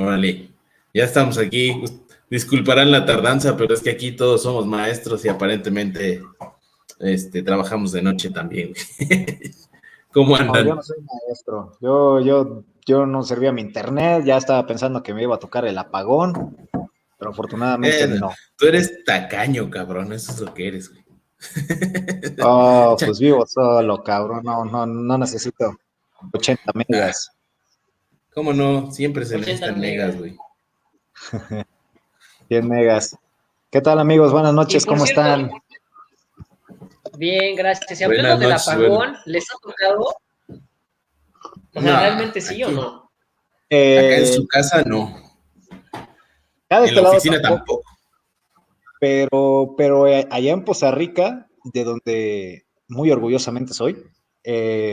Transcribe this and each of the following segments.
Órale, ya estamos aquí. Disculparán la tardanza, pero es que aquí todos somos maestros y aparentemente trabajamos de noche también. ¿Cómo No, yo andan? no soy maestro. Yo no servía mi internet, ya estaba pensando que me iba a tocar el apagón, pero afortunadamente no. Tú eres tacaño, cabrón, eso es lo que eres, güey. Oh, pues vivo solo, cabrón. No necesito 80 Ah, megas. ¿cómo no? Siempre se 80 necesitan megas, megas. güey. 100 megas. ¿Qué tal, amigos? Buenas Y noches, por ¿cómo cierto, están? bien, gracias. Y hablando Buenas del noches, apagón, ¿les ha tocado? O sea, No, ¿realmente sí o aquí, no? acá en Eh, su casa no. Acá de En la este lado oficina tampoco, tampoco. pero allá en Poza Rica, de donde muy orgullosamente soy,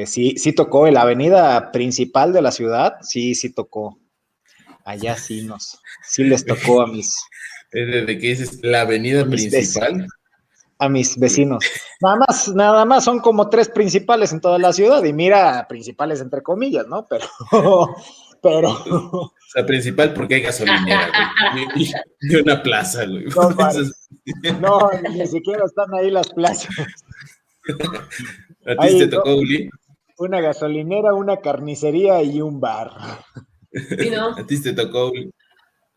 sí tocó en la avenida principal de la ciudad, sí tocó. Allá sí les tocó a ¿De qué dices? La avenida mis principal. a mis vecinos. Nada más son como 3 principales en toda la ciudad, y mira, principales entre comillas, ¿no? Pero, O sea, principal porque hay gasolinera, güey. Y una plaza, güey. no, Entonces, no, ni siquiera están ahí las plazas. ¿a ti sí Hay te tocó, Uli? una gasolinera, una carnicería y un bar. Sí, ¿A ¿no? ti sí te tocó, Uli?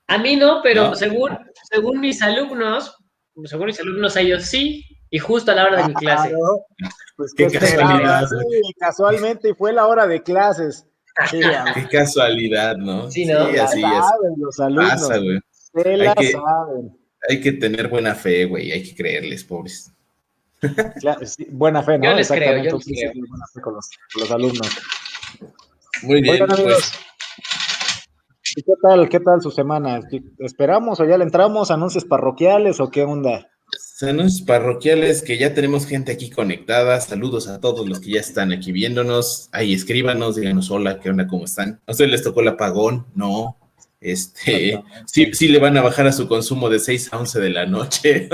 A mí no, pero ¿No? según mis alumnos, a ellos sí, y justo a la hora de mi clase. Claro, pues qué Qué esperaba. casualidad, Sí, güey. casualmente fue la hora de clases. Sí, Qué casualidad, ¿no? Sí, ¿no? Sí, la así saben los pasa, alumnos, güey. se Hay la que, saben. hay que tener buena fe, güey. Hay que creerles, pobres. Claro, sí, buena fe, Yo ¿no? les creo, yo Exactamente, les sí, creo. buena fe con los alumnos. Muy Oigan, bien, pues. amigos, ¿y qué tal su semana? ¿Esperamos o ya le entramos? ¿Anuncios parroquiales o qué onda? Saludos parroquiales, que ya tenemos gente aquí conectada. Saludos a todos los que ya están aquí viéndonos. Ahí escríbanos, díganos hola, ¿qué onda? ¿Cómo están? ¿A ustedes les tocó el apagón? No. Sí, Exactamente. sí le van a bajar a su consumo de 6 a 11 de la noche.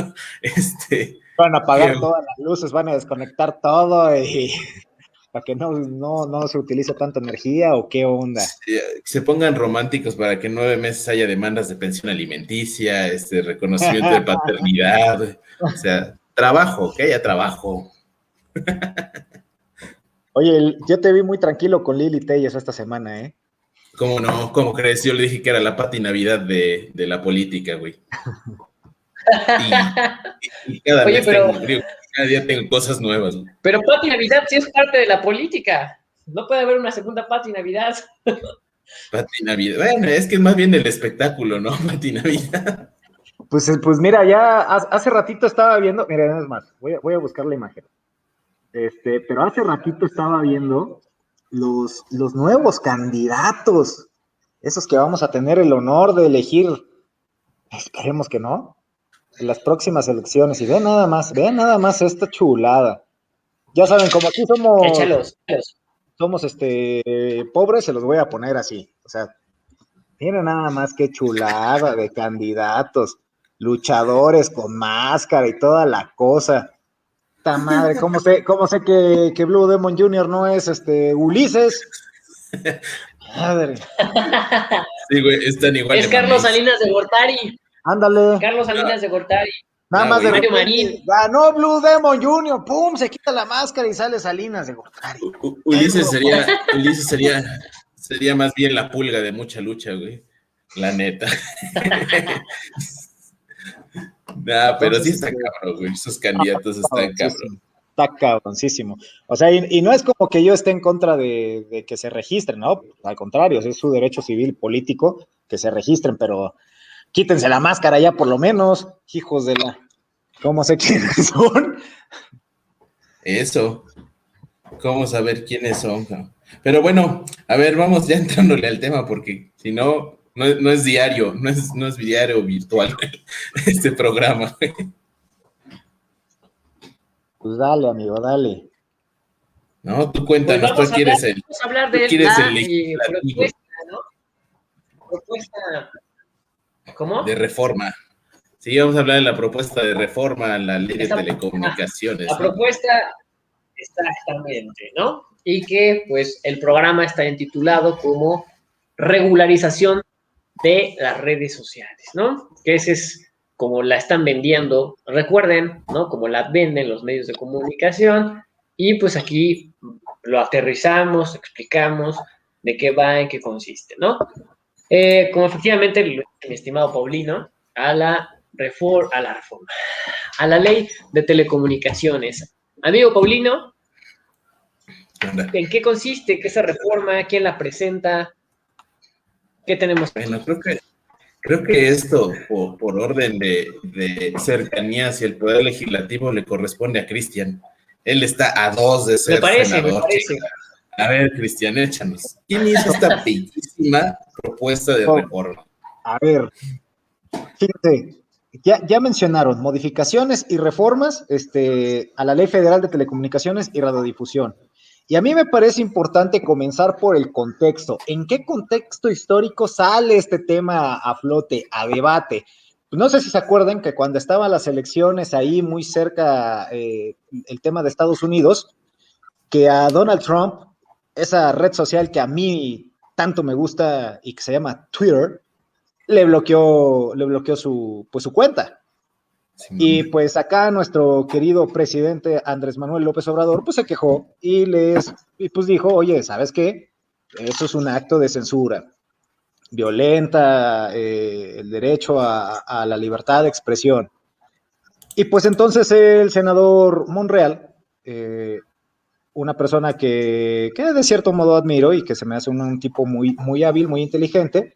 Van a ¿Qué? apagar todas las luces, van a desconectar todo y para que no se utilice tanta energía o qué onda. Se pongan románticos para que en 9 meses haya demandas de pensión alimenticia, reconocimiento de paternidad, o sea, trabajo, que haya trabajo. Oye, yo te vi muy tranquilo con Lili Telles esta semana, ¿eh? ¿Cómo no? ¿Cómo crees? Yo le dije que era la Pati Navidad de la política, güey. Y, y cada Oye, mes pero, tengo, digo, cada día tengo cosas nuevas, güey. pero Pati Navidad sí es parte de la política. No puede haber una segunda Pati Navidad. Pati Navidad. Bueno, es que es más bien el espectáculo, ¿no? Pati Navidad. Pues mira, ya hace ratito estaba viendo, mira, es más, voy a buscar la imagen. Pero hace ratito estaba viendo los nuevos candidatos, esos que vamos a tener el honor de elegir, esperemos que no, en las próximas elecciones. Y vean nada más esta chulada. Ya saben, como aquí Échalos. somos pobres, se los voy a poner así. O sea, miren nada más qué chulada de candidatos, luchadores con máscara y toda la cosa. ¡Ta madre! ¿Cómo sé que Blue Demon Jr. no es Ulises? Madre. Sí, güey, están igual Es de Carlos mames. Salinas de Gortari. Ándale. Carlos Salinas de Gortari. Nada No, más de güey. Mario repente Marín. ganó Blue Demon Jr. ¡Pum! Se quita la máscara y sale Salinas de Gortari. Ulises sería más bien la pulga de mucha lucha, güey. La neta. Nah, pero sí Entonces, está cabrón, güey. Esos candidatos están cabrón. cabroncísimo. Está cabroncísimo. O sea, y no es como que yo esté en contra de que se registren, ¿no? Al contrario, es su derecho civil político que se registren, pero quítense la máscara ya por lo menos, hijos de la... ¿Cómo sé quiénes son? Eso. ¿Cómo saber quiénes son, cabrón? Pero bueno, a ver, vamos ya entrándole al tema, porque si no, no es diario, no es diario virtual este programa, güey. Pues dale, amigo, dale. No, tú Pues cuéntanos, vamos a hablar de el la legislativo propuesta, ¿no? Propuesta. ¿Cómo? de reforma. Sí, vamos a hablar de la propuesta de reforma a la ley de Esta- telecomunicaciones, la ¿no? propuesta exactamente, ¿no? Y que pues el programa está intitulado como regularización de las redes sociales, ¿no? Que ese es como la están vendiendo, recuerden, ¿no? Como la venden los medios de comunicación, y pues aquí lo aterrizamos, explicamos de qué va, en qué consiste, ¿no? Como efectivamente, mi estimado Paulino, a la reforma, a la ley de telecomunicaciones. Amigo Paulino, ¿en qué consiste? ¿Qué es esa reforma? ¿Quién la presenta? ¿Qué tenemos? Bueno, creo que esto, por orden de cercanía hacia el Poder Legislativo, le corresponde a Cristian. Él está a 2 de ser senador. Me parece. A ver, Cristian, échanos. ¿Quién hizo esta bellísima propuesta de reforma? A ver, fíjate, ya mencionaron modificaciones y reformas a la Ley Federal de Telecomunicaciones y Radiodifusión. Y a mí me parece importante comenzar por el contexto. ¿En qué contexto histórico sale este tema a flote, a debate? No sé si se acuerdan que cuando estaban las elecciones ahí muy cerca, el tema de Estados Unidos, que a Donald Trump, esa red social que a mí tanto me gusta y que se llama Twitter, le bloqueó su cuenta. Sí, y pues acá nuestro querido presidente Andrés Manuel López Obrador pues se quejó y pues dijo, oye, ¿sabes qué? Eso es un acto de censura, violenta el derecho a la libertad de expresión. Y pues entonces el senador Monreal, una persona que de cierto modo admiro y que se me hace un tipo muy, muy hábil, muy inteligente,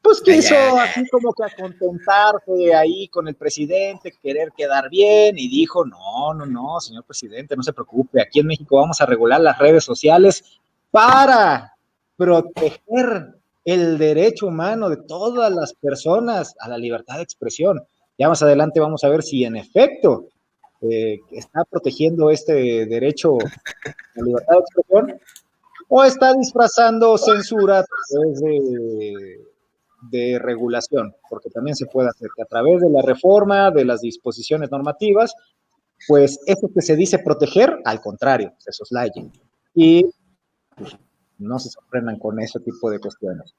pues quiso así como que contentarse ahí con el presidente, querer quedar bien, y dijo, no, señor presidente, no se preocupe, aquí en México vamos a regular las redes sociales para proteger el derecho humano de todas las personas a la libertad de expresión. Ya más adelante vamos a ver si en efecto está protegiendo este derecho a la libertad de expresión o está disfrazando censura a través de regulación, porque también se puede hacer que a través de la reforma, de las disposiciones normativas, pues eso que se dice proteger, al contrario, se soslaye. Y pues, no se sorprendan con ese tipo de cuestiones.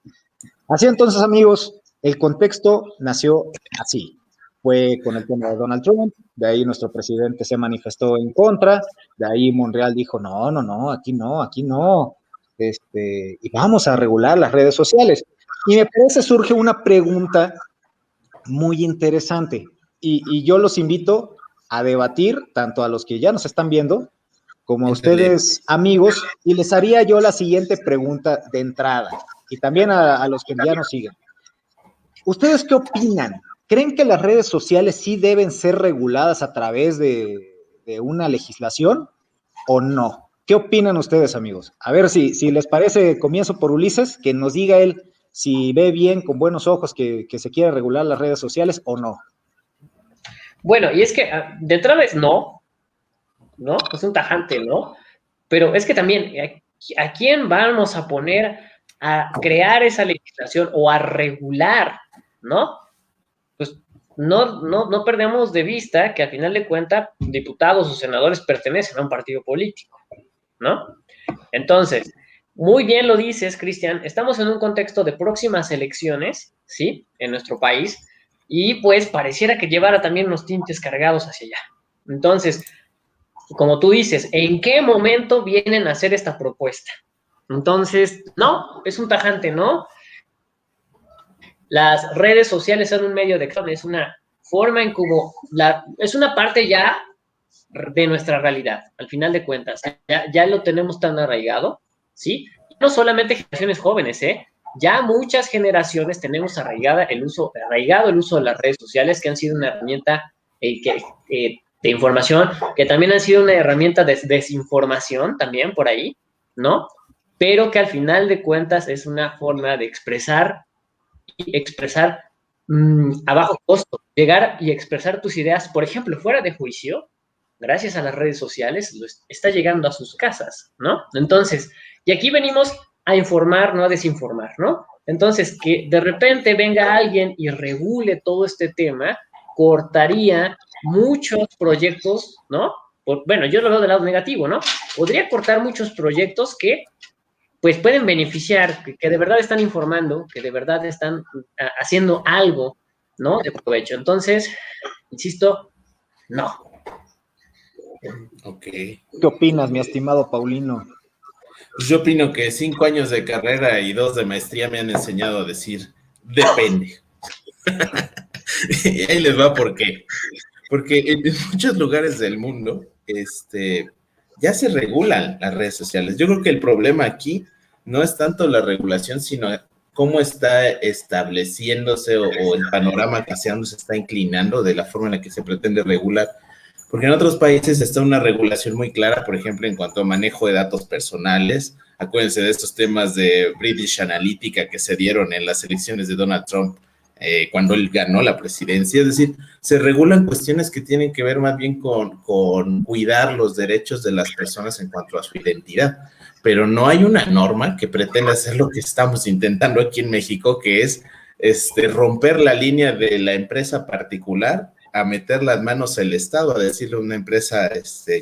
Así entonces, amigos, el contexto nació así. Fue con el tema de Donald Trump, de ahí nuestro presidente se manifestó en contra, de ahí Monreal dijo, no, aquí no, y vamos a regular las redes sociales. Y me parece surge una pregunta muy interesante y yo los invito a debatir, tanto a los que ya nos están viendo, como a ustedes, amigos, y les haría yo la siguiente pregunta de entrada, y también a los que ya nos siguen. ¿Ustedes qué opinan? ¿Creen que las redes sociales sí deben ser reguladas a través de una legislación o no? ¿Qué opinan ustedes, amigos? A ver si les parece, comienzo por Ulises, que nos diga él si ve bien, con buenos ojos, que se quiere regular las redes sociales o no. Bueno, y es que de entrada es no, es un tajante, ¿no? Pero es que también, ¿a quién vamos a poner a crear esa legislación o a regular, ¿no? Pues no perdemos de vista que al final de cuentas diputados o senadores pertenecen a un partido político, ¿no? Entonces, muy bien lo dices, Cristian, estamos en un contexto de próximas elecciones, ¿sí? En nuestro país, y pues pareciera que llevara también unos tintes cargados hacia allá. Entonces, como tú dices, ¿en qué momento vienen a hacer esta propuesta? Entonces, no, es un tajante, ¿no? Las redes sociales son un medio de expresión, es una forma en como, es una parte ya de nuestra realidad, al final de cuentas, ya lo tenemos tan arraigado, ¿sí? No solamente generaciones jóvenes, ya muchas generaciones tenemos arraigado el uso de las redes sociales, que han sido una herramienta de información, que también han sido una herramienta de desinformación también por ahí, ¿no? Pero que al final de cuentas es una forma de expresar a bajo costo, llegar y expresar tus ideas, por ejemplo, fuera de juicio, gracias a las redes sociales, está llegando a sus casas, ¿no? Entonces, y aquí venimos a informar, no a desinformar, ¿no? Entonces, que de repente venga alguien y regule todo este tema, cortaría muchos proyectos, ¿no? Bueno, yo lo veo del lado negativo, ¿no? Podría cortar muchos proyectos que pues pueden beneficiar, que de verdad están informando, que de verdad están haciendo algo, ¿no? De provecho. Entonces, insisto, no. Ok. ¿Qué opinas, mi estimado Paulino? Yo opino que 5 años de carrera y 2 de maestría me han enseñado a decir, depende. Y ahí les va por qué. Porque en muchos lugares del mundo, ya se regulan las redes sociales. Yo creo que el problema aquí no es tanto la regulación, sino cómo está estableciéndose o el panorama que se está inclinando de la forma en la que se pretende regular. Porque en otros países está una regulación muy clara, por ejemplo, en cuanto a manejo de datos personales. Acuérdense de estos temas de British Analytica que se dieron en las elecciones de Donald Trump cuando él ganó la presidencia. Es decir, se regulan cuestiones que tienen que ver más bien con cuidar los derechos de las personas en cuanto a su identidad. Pero no hay una norma que pretenda hacer lo que estamos intentando aquí en México, que es romper la línea de la empresa particular a meter las manos el Estado, a decirle a una empresa,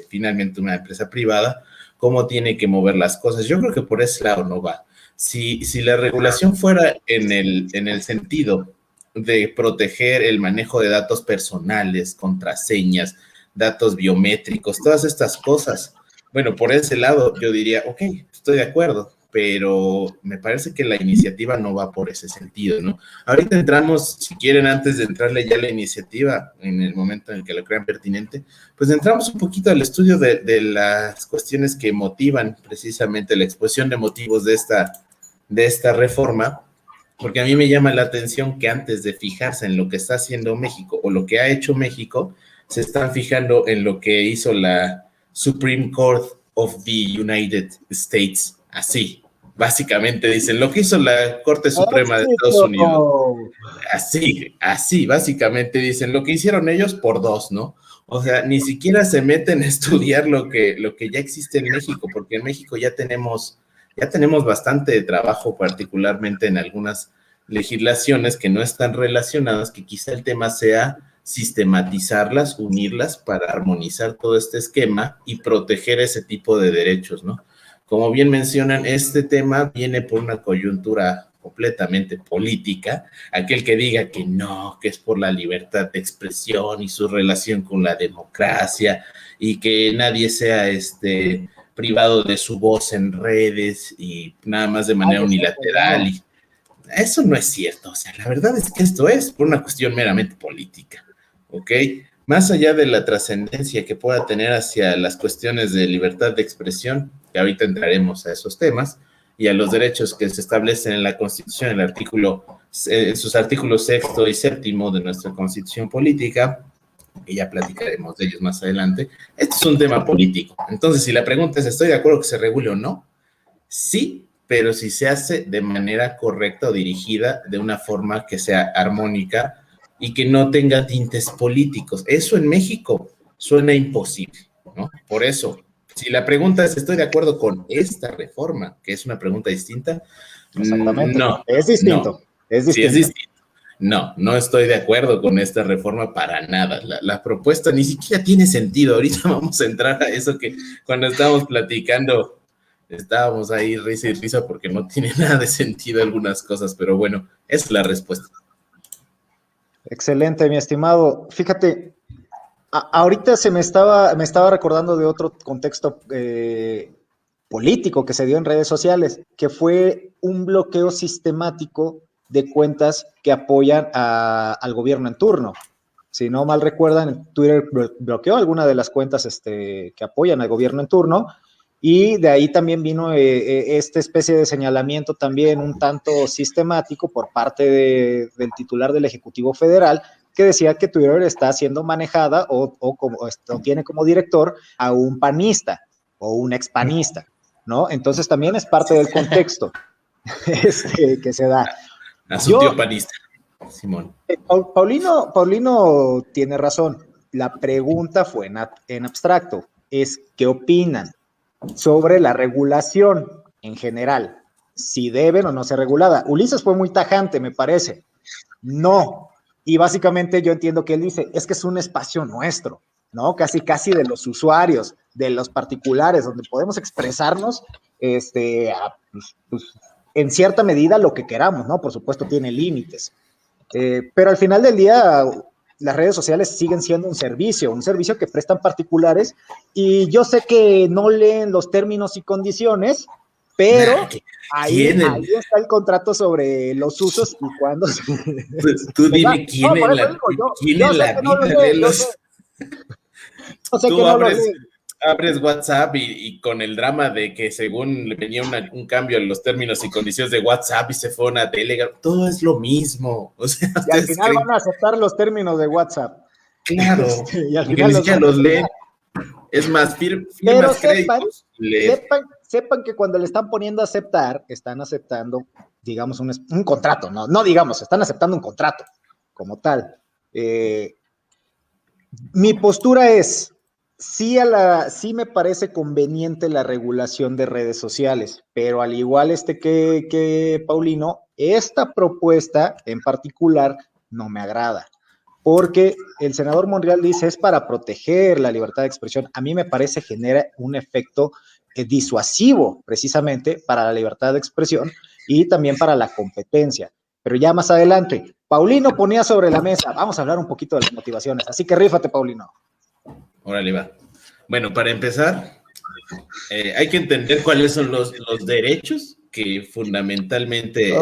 finalmente una empresa privada, cómo tiene que mover las cosas. Yo creo que por ese lado no va. Si la regulación fuera en el sentido de proteger el manejo de datos personales, contraseñas, datos biométricos, todas estas cosas, bueno, por ese lado yo diría, ok, estoy de acuerdo, pero me parece que la iniciativa no va por ese sentido, ¿no? Ahorita entramos, si quieren, antes de entrarle ya a la iniciativa, en el momento en el que lo crean pertinente, pues entramos un poquito al estudio de las cuestiones que motivan precisamente la exposición de motivos de esta reforma, porque a mí me llama la atención que antes de fijarse en lo que está haciendo México o lo que ha hecho México, se están fijando en lo que hizo la Supreme Court of the United States, así. Básicamente dicen lo que hizo la Corte Suprema de Estados Unidos. Así, básicamente dicen lo que hicieron ellos por 2, ¿no? O sea, ni siquiera se meten a estudiar lo que ya existe en México, porque en México ya tenemos bastante trabajo, particularmente en algunas legislaciones que no están relacionadas, que quizá el tema sea sistematizarlas, unirlas para armonizar todo este esquema y proteger ese tipo de derechos, ¿no? Como bien mencionan, este tema viene por una coyuntura completamente política. Aquel que diga que no, que es por la libertad de expresión y su relación con la democracia y que nadie sea privado de su voz en redes y nada más de manera unilateral. Y eso no es cierto. O sea, la verdad es que esto es por una cuestión meramente política, ¿ok? Más allá de la trascendencia que pueda tener hacia las cuestiones de libertad de expresión, que ahorita entraremos a esos temas, y a los derechos que se establecen en la Constitución, en sus artículos 6 y 7 de nuestra Constitución política, y ya platicaremos de ellos más adelante. Este es un tema político. Entonces, si la pregunta es, ¿estoy de acuerdo que se regule o no? Sí, pero si se hace de manera correcta o dirigida, de una forma que sea armónica y que no tenga tintes políticos. Eso en México suena imposible, ¿no? Por eso, si la pregunta es, ¿estoy de acuerdo con esta reforma? Que es una pregunta distinta. Exactamente. No. Es distinto. No. Sí, es distinto. No estoy de acuerdo con esta reforma para nada. La propuesta ni siquiera tiene sentido. Ahorita vamos a entrar a eso que cuando estábamos platicando, estábamos ahí risa y risa porque no tiene nada de sentido algunas cosas, pero bueno, esa es la respuesta. Excelente, mi estimado. Fíjate, ahorita me estaba recordando de otro contexto político que se dio en redes sociales, que fue un bloqueo sistemático de cuentas que apoyan al gobierno en turno. Si no mal recuerdan, Twitter bloqueó alguna de las cuentas que apoyan al gobierno en turno, y de ahí también vino esta especie de señalamiento también un tanto sistemático por parte del titular del Ejecutivo Federal, que decía que Twitter está siendo manejada o tiene como director a un panista o un expanista, ¿no? Entonces también es parte del contexto que se da. A su tío panista, Simón. Paulino tiene razón. La pregunta fue en abstracto. Es, ¿qué opinan sobre la regulación en general? Si deben o no ser regulada. Ulises fue muy tajante, me parece. No. Y básicamente yo entiendo que él dice, es que es un espacio nuestro, ¿no? Casi de los usuarios, de los particulares, donde podemos expresarnos en cierta medida lo que queramos, ¿no? Por supuesto tiene límites. Pero al final del día, las redes sociales siguen siendo un servicio que prestan particulares, y yo sé que no leen los términos y condiciones, pero ahí está el contrato sobre los usos y cuándo. Tú dime quién en la vida lee los... Tú abres WhatsApp y con el drama de que según le venía un cambio en los términos y condiciones de WhatsApp y se fue a una Telegram, todo es lo mismo. O sea, y al final van a aceptar los términos de WhatsApp. Claro, y al final ni siquiera los leen. Es más, pero sepan que cuando le están poniendo a aceptar, están aceptando, digamos, un contrato, están aceptando un contrato como tal. Mi postura es, sí me parece conveniente la regulación de redes sociales, pero al igual que Paulino, esta propuesta en particular no me agrada, porque el senador Monreal dice es para proteger la libertad de expresión. A mí me parece genera un efecto disuasivo precisamente para la libertad de expresión y también para la competencia. Pero ya más adelante, Paulino ponía sobre la mesa, vamos a hablar un poquito de las motivaciones, así que rífate, Paulino. Órale, va. Bueno, para empezar, hay que entender cuáles son los derechos que fundamentalmente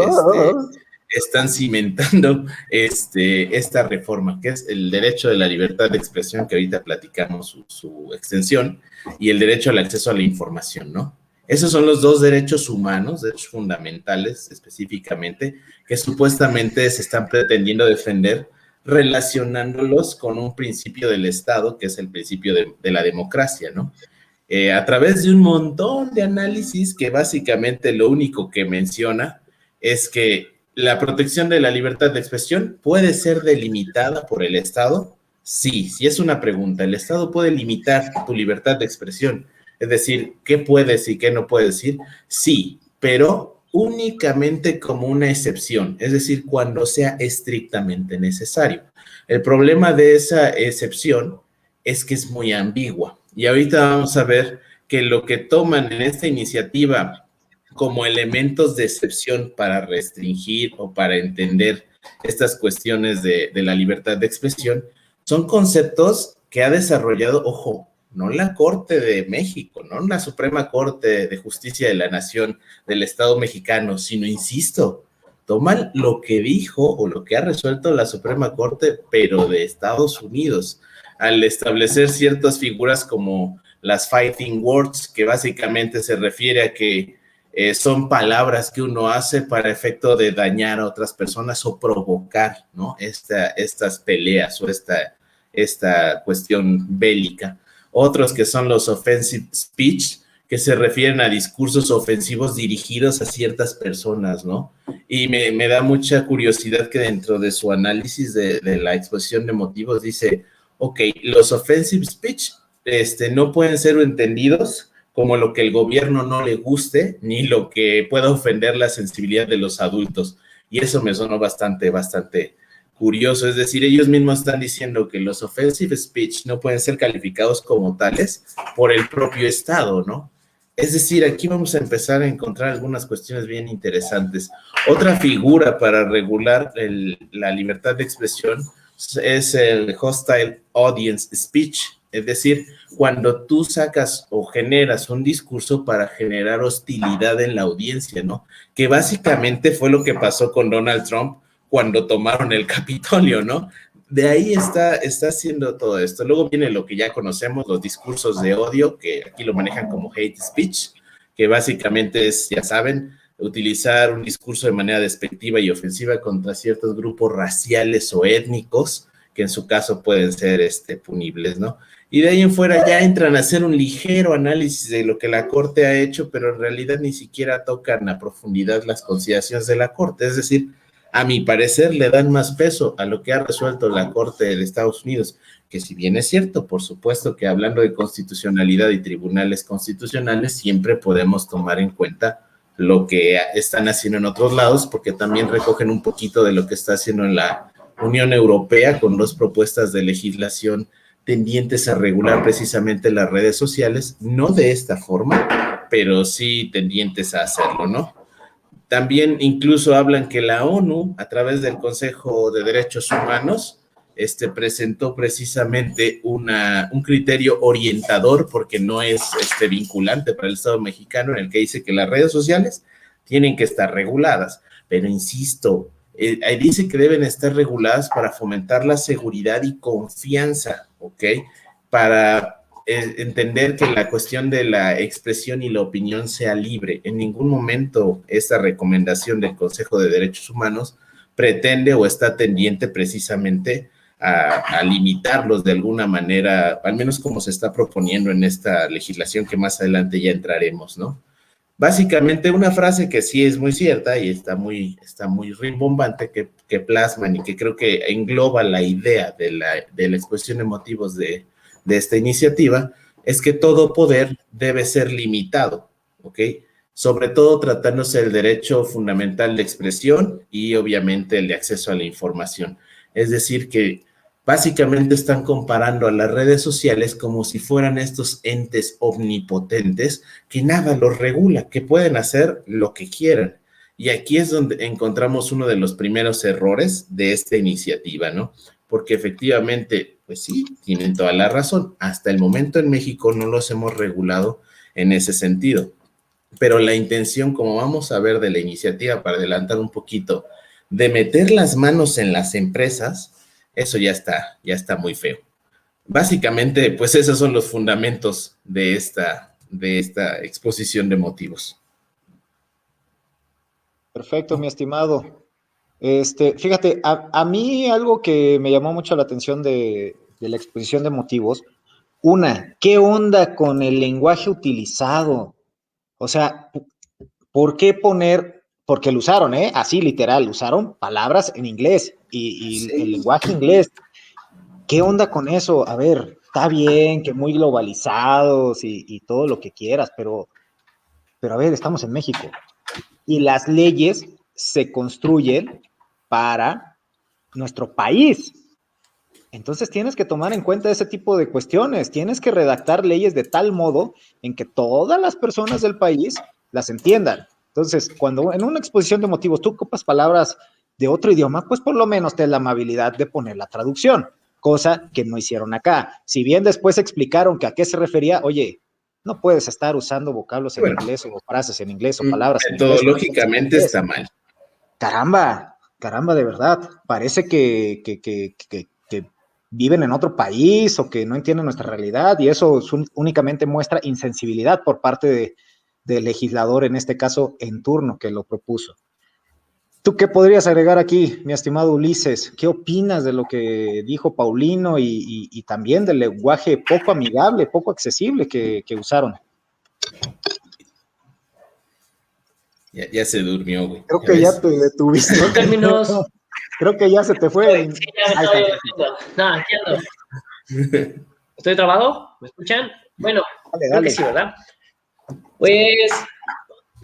están cimentando esta reforma, que es el derecho de la libertad de expresión, que ahorita platicamos su extensión, y el derecho al acceso a la información, ¿no? Esos son los dos derechos humanos, derechos fundamentales específicamente, que supuestamente se están pretendiendo defender relacionándolos con un principio del Estado, que es el principio de la democracia, ¿no? A través de un montón de análisis que básicamente lo único que menciona es que la protección de la libertad de expresión puede ser delimitada por el Estado. Sí, es una pregunta. ¿El Estado puede limitar tu libertad de expresión? Es decir, ¿qué puedes y qué no puedes decir? Sí, pero únicamente como una excepción, es decir, cuando sea estrictamente necesario. El problema de esa excepción es que es muy ambigua. Y ahorita vamos a ver que lo que toman en esta iniciativa como elementos de excepción para restringir o para entender estas cuestiones de la libertad de expresión son conceptos que ha desarrollado, ojo, no la Corte de México, no la Suprema Corte de Justicia de la Nación del Estado mexicano, sino, insisto, toman lo que dijo o lo que ha resuelto la Suprema Corte, pero de Estados Unidos, al establecer ciertas figuras como las fighting words, que básicamente se refiere a que son palabras que uno hace para efecto de dañar a otras personas o provocar, ¿no? Estas peleas o esta cuestión bélica. Otros que son los offensive speech, que se refieren a discursos ofensivos dirigidos a ciertas personas, ¿no? Y me da mucha curiosidad que dentro de su análisis de la exposición de motivos dice, ok, los offensive speech no pueden ser entendidos como lo que el gobierno no le guste, ni lo que pueda ofender la sensibilidad de los adultos. Y eso me sonó bastante curioso. Es decir, ellos mismos están diciendo que los offensive speech no pueden ser calificados como tales por el propio Estado, ¿no? Es decir, aquí vamos a empezar a encontrar algunas cuestiones bien interesantes. Otra figura para regular la libertad de expresión es el hostile audience speech, es decir, cuando tú sacas o generas un discurso para generar hostilidad en la audiencia, ¿no? Que básicamente fue lo que pasó con Donald Trump cuando tomaron el Capitolio, ¿no? De ahí está haciendo todo esto. Luego viene lo que ya conocemos, los discursos de odio, que aquí lo manejan como hate speech, que básicamente es, ya saben, utilizar un discurso de manera despectiva y ofensiva contra ciertos grupos raciales o étnicos, que en su caso pueden ser punibles, ¿no? Y de ahí en fuera ya entran a hacer un ligero análisis de lo que la Corte ha hecho, pero en realidad ni siquiera tocan a profundidad las consideraciones de la Corte. Es decir, a mi parecer le dan más peso a lo que ha resuelto la Corte de Estados Unidos, que si bien es cierto, por supuesto que hablando de constitucionalidad y tribunales constitucionales, siempre podemos tomar en cuenta lo que están haciendo en otros lados, porque también recogen un poquito de lo que está haciendo en la Unión Europea con dos propuestas de legislación tendientes a regular precisamente las redes sociales, no de esta forma, pero sí tendientes a hacerlo, ¿no? También incluso hablan que la ONU, a través del Consejo de Derechos Humanos, presentó precisamente un criterio orientador, porque no es vinculante para el Estado mexicano, en el que dice que las redes sociales tienen que estar reguladas. Pero insisto, ahí dice que deben estar reguladas para fomentar la seguridad y confianza, ¿ok? Para entender que la cuestión de la expresión y la opinión sea libre. En ningún momento esta recomendación del Consejo de Derechos Humanos pretende o está tendiente precisamente a limitarlos de alguna manera, al menos como se está proponiendo en esta legislación que más adelante ya entraremos, ¿no? Básicamente una frase que sí es muy cierta y está muy rimbombante, que plasman y que creo que engloba la idea de la expresión de motivos de esta iniciativa, es que todo poder debe ser limitado, ¿ok? Sobre todo tratándose del derecho fundamental de expresión y obviamente el de acceso a la información. Es decir, que básicamente están comparando a las redes sociales como si fueran estos entes omnipotentes que nada los regula, que pueden hacer lo que quieran. Y aquí es donde encontramos uno de los primeros errores de esta iniciativa, ¿no? Porque efectivamente, pues sí, tienen toda la razón. Hasta el momento en México no los hemos regulado en ese sentido. Pero la intención, como vamos a ver de la iniciativa, para adelantar un poquito, de meter las manos en las empresas, eso ya está muy feo. Básicamente, pues esos son los fundamentos de esta exposición de motivos. Perfecto, mi estimado. Fíjate, a mí algo que me llamó mucho la atención de la exposición de motivos, ¿qué onda con el lenguaje utilizado? O sea, ¿por qué poner? Porque lo usaron, así literal, usaron palabras en inglés y Sí. el lenguaje inglés. ¿Qué onda con eso? A ver, está bien que muy globalizados y todo lo que quieras, pero a ver, estamos en México y las leyes se construyen para nuestro país. Entonces tienes que tomar en cuenta ese tipo de cuestiones, tienes que redactar leyes de tal modo en que todas las personas del país las entiendan. Entonces, cuando en una exposición de motivos tú ocupas palabras de otro idioma, pues por lo menos ten la amabilidad de poner la traducción, cosa que no hicieron acá. Si bien después explicaron que a qué se refería, oye, no puedes estar usando vocablos en inglés o frases en inglés o palabras en inglés. Metodológicamente está mal. Caramba, de verdad. Parece que viven en otro país o que no entienden nuestra realidad y eso únicamente muestra insensibilidad por parte del legislador, en este caso en turno, que lo propuso. ¿Tú qué podrías agregar aquí, mi estimado Ulises? ¿Qué opinas de lo que dijo Paulino y también del lenguaje poco amigable, poco accesible que usaron? Ya se durmió, güey. Creo que ya te detuviste. Son términos. Creo que ya se te fue. Sí, ya me estoy oyendo. No, aquí ando. ¿Estoy trabado? ¿Me escuchan? Bueno, dale. Creo que sí, ¿verdad? Pues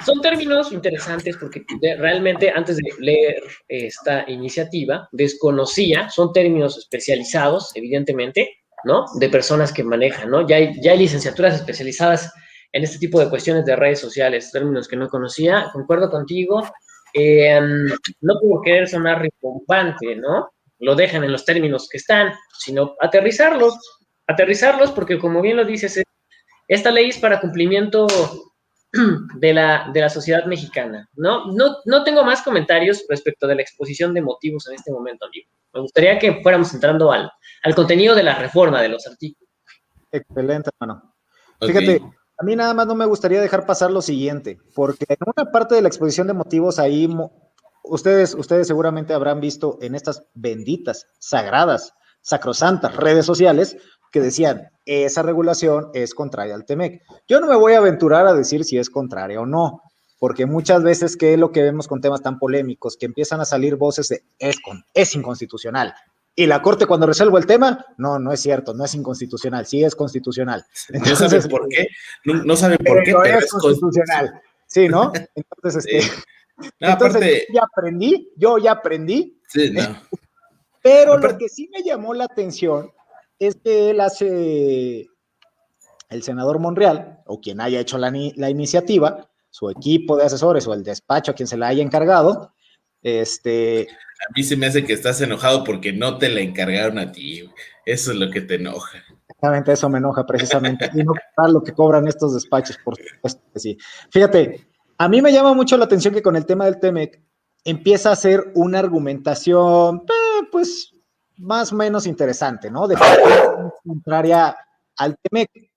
son términos interesantes porque realmente antes de leer esta iniciativa desconocía, son términos especializados, evidentemente, ¿no? De personas que manejan, ¿no? Ya hay licenciaturas especializadas en este tipo de cuestiones de redes sociales, términos que no conocía. Concuerdo contigo. No por querer sonar rimbombante, ¿no? Lo dejan en los términos que están, sino aterrizarlos porque como bien lo dices, esta ley es para cumplimiento de la sociedad mexicana. No tengo más comentarios respecto de la exposición de motivos en este momento, amigo. Me gustaría que fuéramos entrando al contenido de la reforma de los artículos. Excelente, hermano. Okay. Fíjate, a mí nada más no me gustaría dejar pasar lo siguiente, porque en una parte de la exposición de motivos ahí, ustedes seguramente habrán visto en estas benditas, sagradas, sacrosantas redes sociales que decían, esa regulación es contraria al TEMEC. Yo no me voy a aventurar a decir si es contraria o no, porque muchas veces que es lo que vemos con temas tan polémicos, que empiezan a salir voces de es inconstitucional. Y la Corte cuando resuelve el tema, no es cierto, no es inconstitucional, sí es constitucional. Entonces, no saben por qué, no saben por qué, pero es constitucional. Sí, ¿no? Entonces, sí. No, entonces aparte, yo ya aprendí. Sí, no. Pero aparte, lo que sí me llamó la atención es que él hace el senador Monreal, o quien haya hecho la iniciativa, su equipo de asesores o el despacho a quien se la haya encargado, A mí se me hace que estás enojado porque no te la encargaron a ti, güey. Eso es lo que te enoja. Exactamente, eso me enoja precisamente. Y no cobrar lo que cobran estos despachos, por supuesto que sí. Fíjate, a mí me llama mucho la atención que con el tema del TEMEC empieza a ser una argumentación, pues, más o menos interesante, ¿no? De contraria al TEMEC.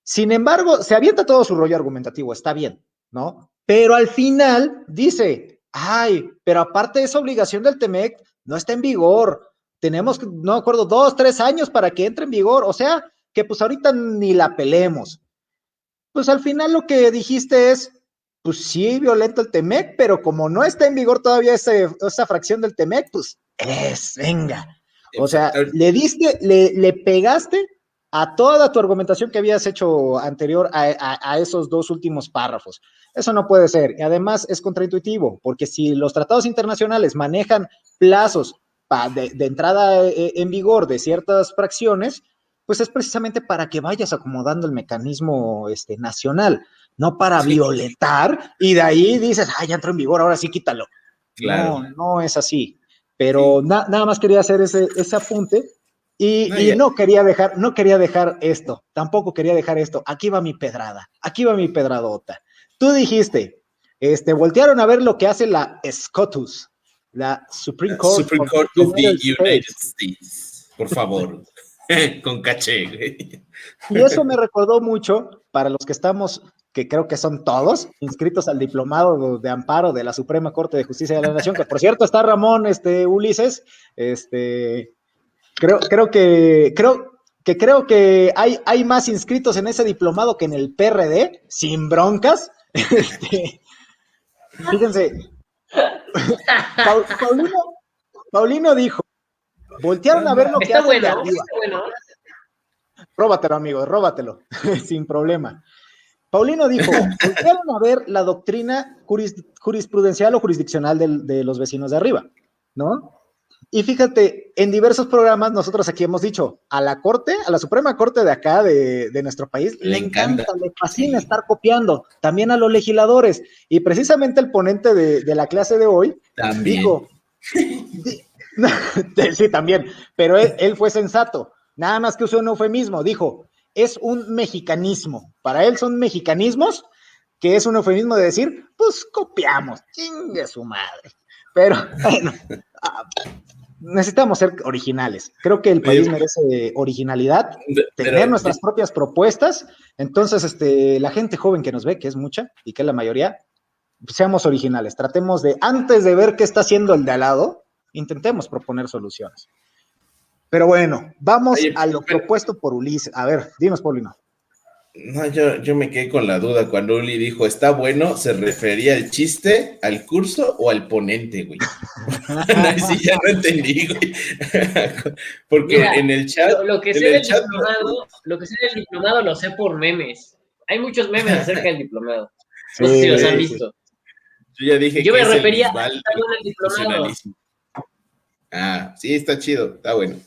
Sin embargo, se avienta todo su rollo argumentativo, está bien, ¿no? Pero al final dice, ay, pero aparte de esa obligación del TEMEC, no está en vigor. Tenemos, no me acuerdo, 2, 3 años para que entre en vigor. O sea, que pues ahorita ni la pelemos. Pues al final lo que dijiste es, pues sí, violento el TEMEC, pero como no está en vigor todavía esa fracción del TEMEC, pues venga. O sea, le pegaste a toda tu argumentación que habías hecho anterior a esos 2 últimos párrafos. Eso no puede ser. Y además es contraintuitivo, porque si los tratados internacionales manejan plazos de entrada en vigor de ciertas fracciones, pues es precisamente para que vayas acomodando el mecanismo nacional, no para violentar, y de ahí dices, ya entró en vigor, ahora sí quítalo. Claro. No es así. Pero nada más quería hacer ese apunte, y no quería dejar esto, tampoco quería dejar esto. Aquí va mi pedrada, aquí va mi pedradota. Tú dijiste, voltearon a ver lo que hace la SCOTUS, la Supreme Court of the United States. Por favor, con caché, güey. Y eso me recordó mucho, para los que estamos, que creo que son todos, inscritos al diplomado de amparo de la Suprema Corte de Justicia de la Nación, que por cierto está Ramón, Ulises, creo que hay más inscritos en ese diplomado que en el PRD, sin broncas. Fíjense, Paulino dijo, voltearon a ver lo que hacen de arriba. Bueno. Róbatelo, amigo, róbatelo, sin problema. Paulino dijo, voltearon a ver la doctrina jurisprudencial o jurisdiccional de los vecinos de arriba, ¿no? Y fíjate, en diversos programas nosotros aquí hemos dicho, a la Suprema Corte de acá, de nuestro país, le encanta, le fascina estar copiando, también a los legisladores. Y precisamente el ponente de la clase de hoy dijo, sí, también, pero él fue sensato, nada más que usó un eufemismo, dijo, es un mexicanismo, para él son mexicanismos, que es un eufemismo de decir, pues copiamos, chingue su madre. Pero, bueno, necesitamos ser originales. Creo que el país merece originalidad, tener nuestras propias propuestas. Entonces, la gente joven que nos ve, que es mucha y que es la mayoría, seamos originales. Tratemos de, antes de ver qué está haciendo el de al lado, intentemos proponer soluciones. Pero bueno, vamos a lo propuesto por Ulises. A ver, dinos, Paulino. No, yo me quedé con la duda cuando Uli dijo, está bueno, ¿se refería al chiste, al curso o al ponente, güey? No, sí, ya no entendí, güey. Porque mira, en el chat... Lo que sé del diplomado lo sé por memes. Hay muchos memes acerca del diplomado. No sé si los han visto. Yo ya dije yo que me refería al diplomado. Sí, está chido, está bueno.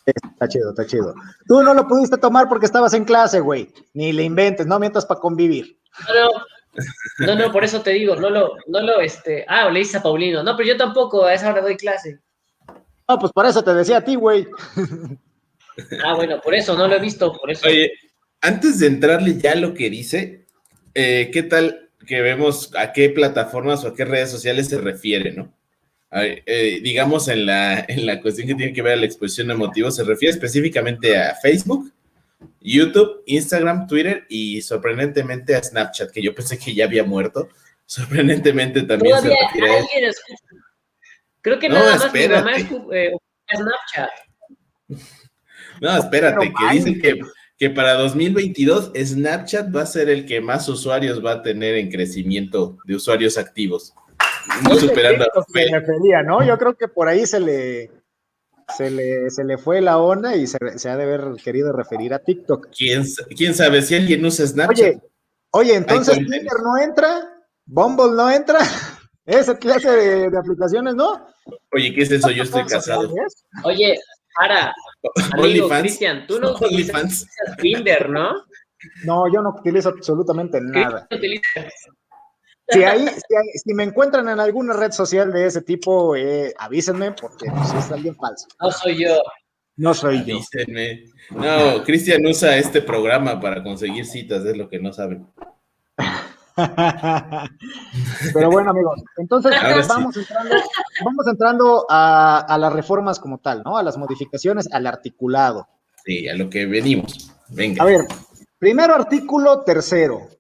Está chido. Tú no lo pudiste tomar porque estabas en clase, güey. Ni le inventes, no mientas para convivir. No, por eso te digo, le dices a Paulino. No, pero yo tampoco, a esa hora doy clase. No, pues por eso te decía a ti, güey. Bueno, por eso, no lo he visto, por eso. Oye, antes de entrarle ya a lo que dice, ¿qué tal que vemos a qué plataformas o a qué redes sociales se refiere, no? Digamos en la cuestión que tiene que ver a la exposición de motivos, se refiere específicamente a Facebook, YouTube, Instagram, Twitter y sorprendentemente a Snapchat, que yo pensé que ya había muerto. Sorprendentemente también se refiere a alguien. Creo que nada más mi mamá es Snapchat. No, espérate, que dicen que para 2022 Snapchat va a ser el que más usuarios va a tener en crecimiento de usuarios activos. No superando a refería, ¿no? Yo creo que por ahí se le fue la onda y se ha de haber querido referir a TikTok. ¿Quién sabe si alguien usa Snapchat? Oye, entonces Tinder no entra, Bumble no entra, esa clase de aplicaciones, ¿no? Oye, ¿qué es eso? Yo estoy casado. Oye, amigo Cristian, tú no utilizas Tinder, ¿no? No, yo no utilizo absolutamente nada. ¿Qué utiliza? Si me encuentran en alguna red social de ese tipo, avísenme, porque pues, es alguien falso. No soy yo. No soy yo. Avísenme. No, Cristian usa este programa para conseguir citas, es lo que no saben. Pero bueno, amigos, entonces Ahora sí. vamos entrando a las reformas como tal, ¿no? A las modificaciones, al articulado. Sí, a lo que venimos. Venga. A ver, primero artículo 3,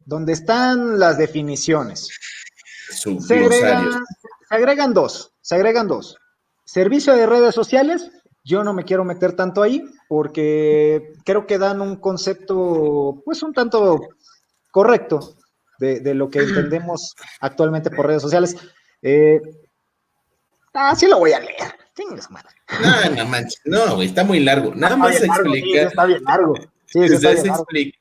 donde están las definiciones. Se agregan dos. Servicio de redes sociales, yo no me quiero meter tanto ahí, porque creo que dan un concepto, pues un tanto correcto de lo que entendemos actualmente por redes sociales. Sí lo voy a leer. No manches, no, güey, está muy largo. Nada más explicar. Está bien largo. Sí,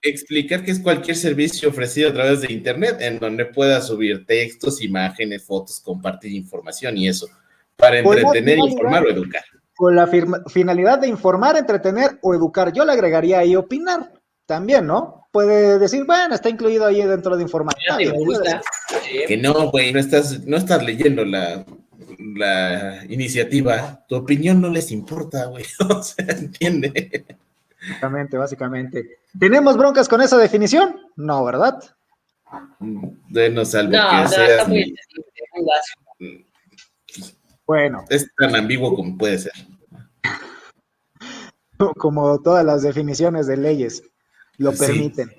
explicar que es cualquier servicio ofrecido a través de internet en donde puedas subir textos, imágenes, fotos, compartir información y eso, para entretener, informar o educar. Con la finalidad de informar, entretener o educar. Yo le agregaría ahí opinar también, ¿no? Puede decir, bueno, está incluido ahí dentro de informar. Que no, güey, no estás leyendo la iniciativa. Tu opinión no les importa, güey. O sea, entiende. Básicamente. ¿Tenemos broncas con esa definición? No, ¿verdad? Bueno, salvo no, que seas está muy bueno. Es tan ambiguo como puede ser. Como todas las definiciones de leyes lo permiten.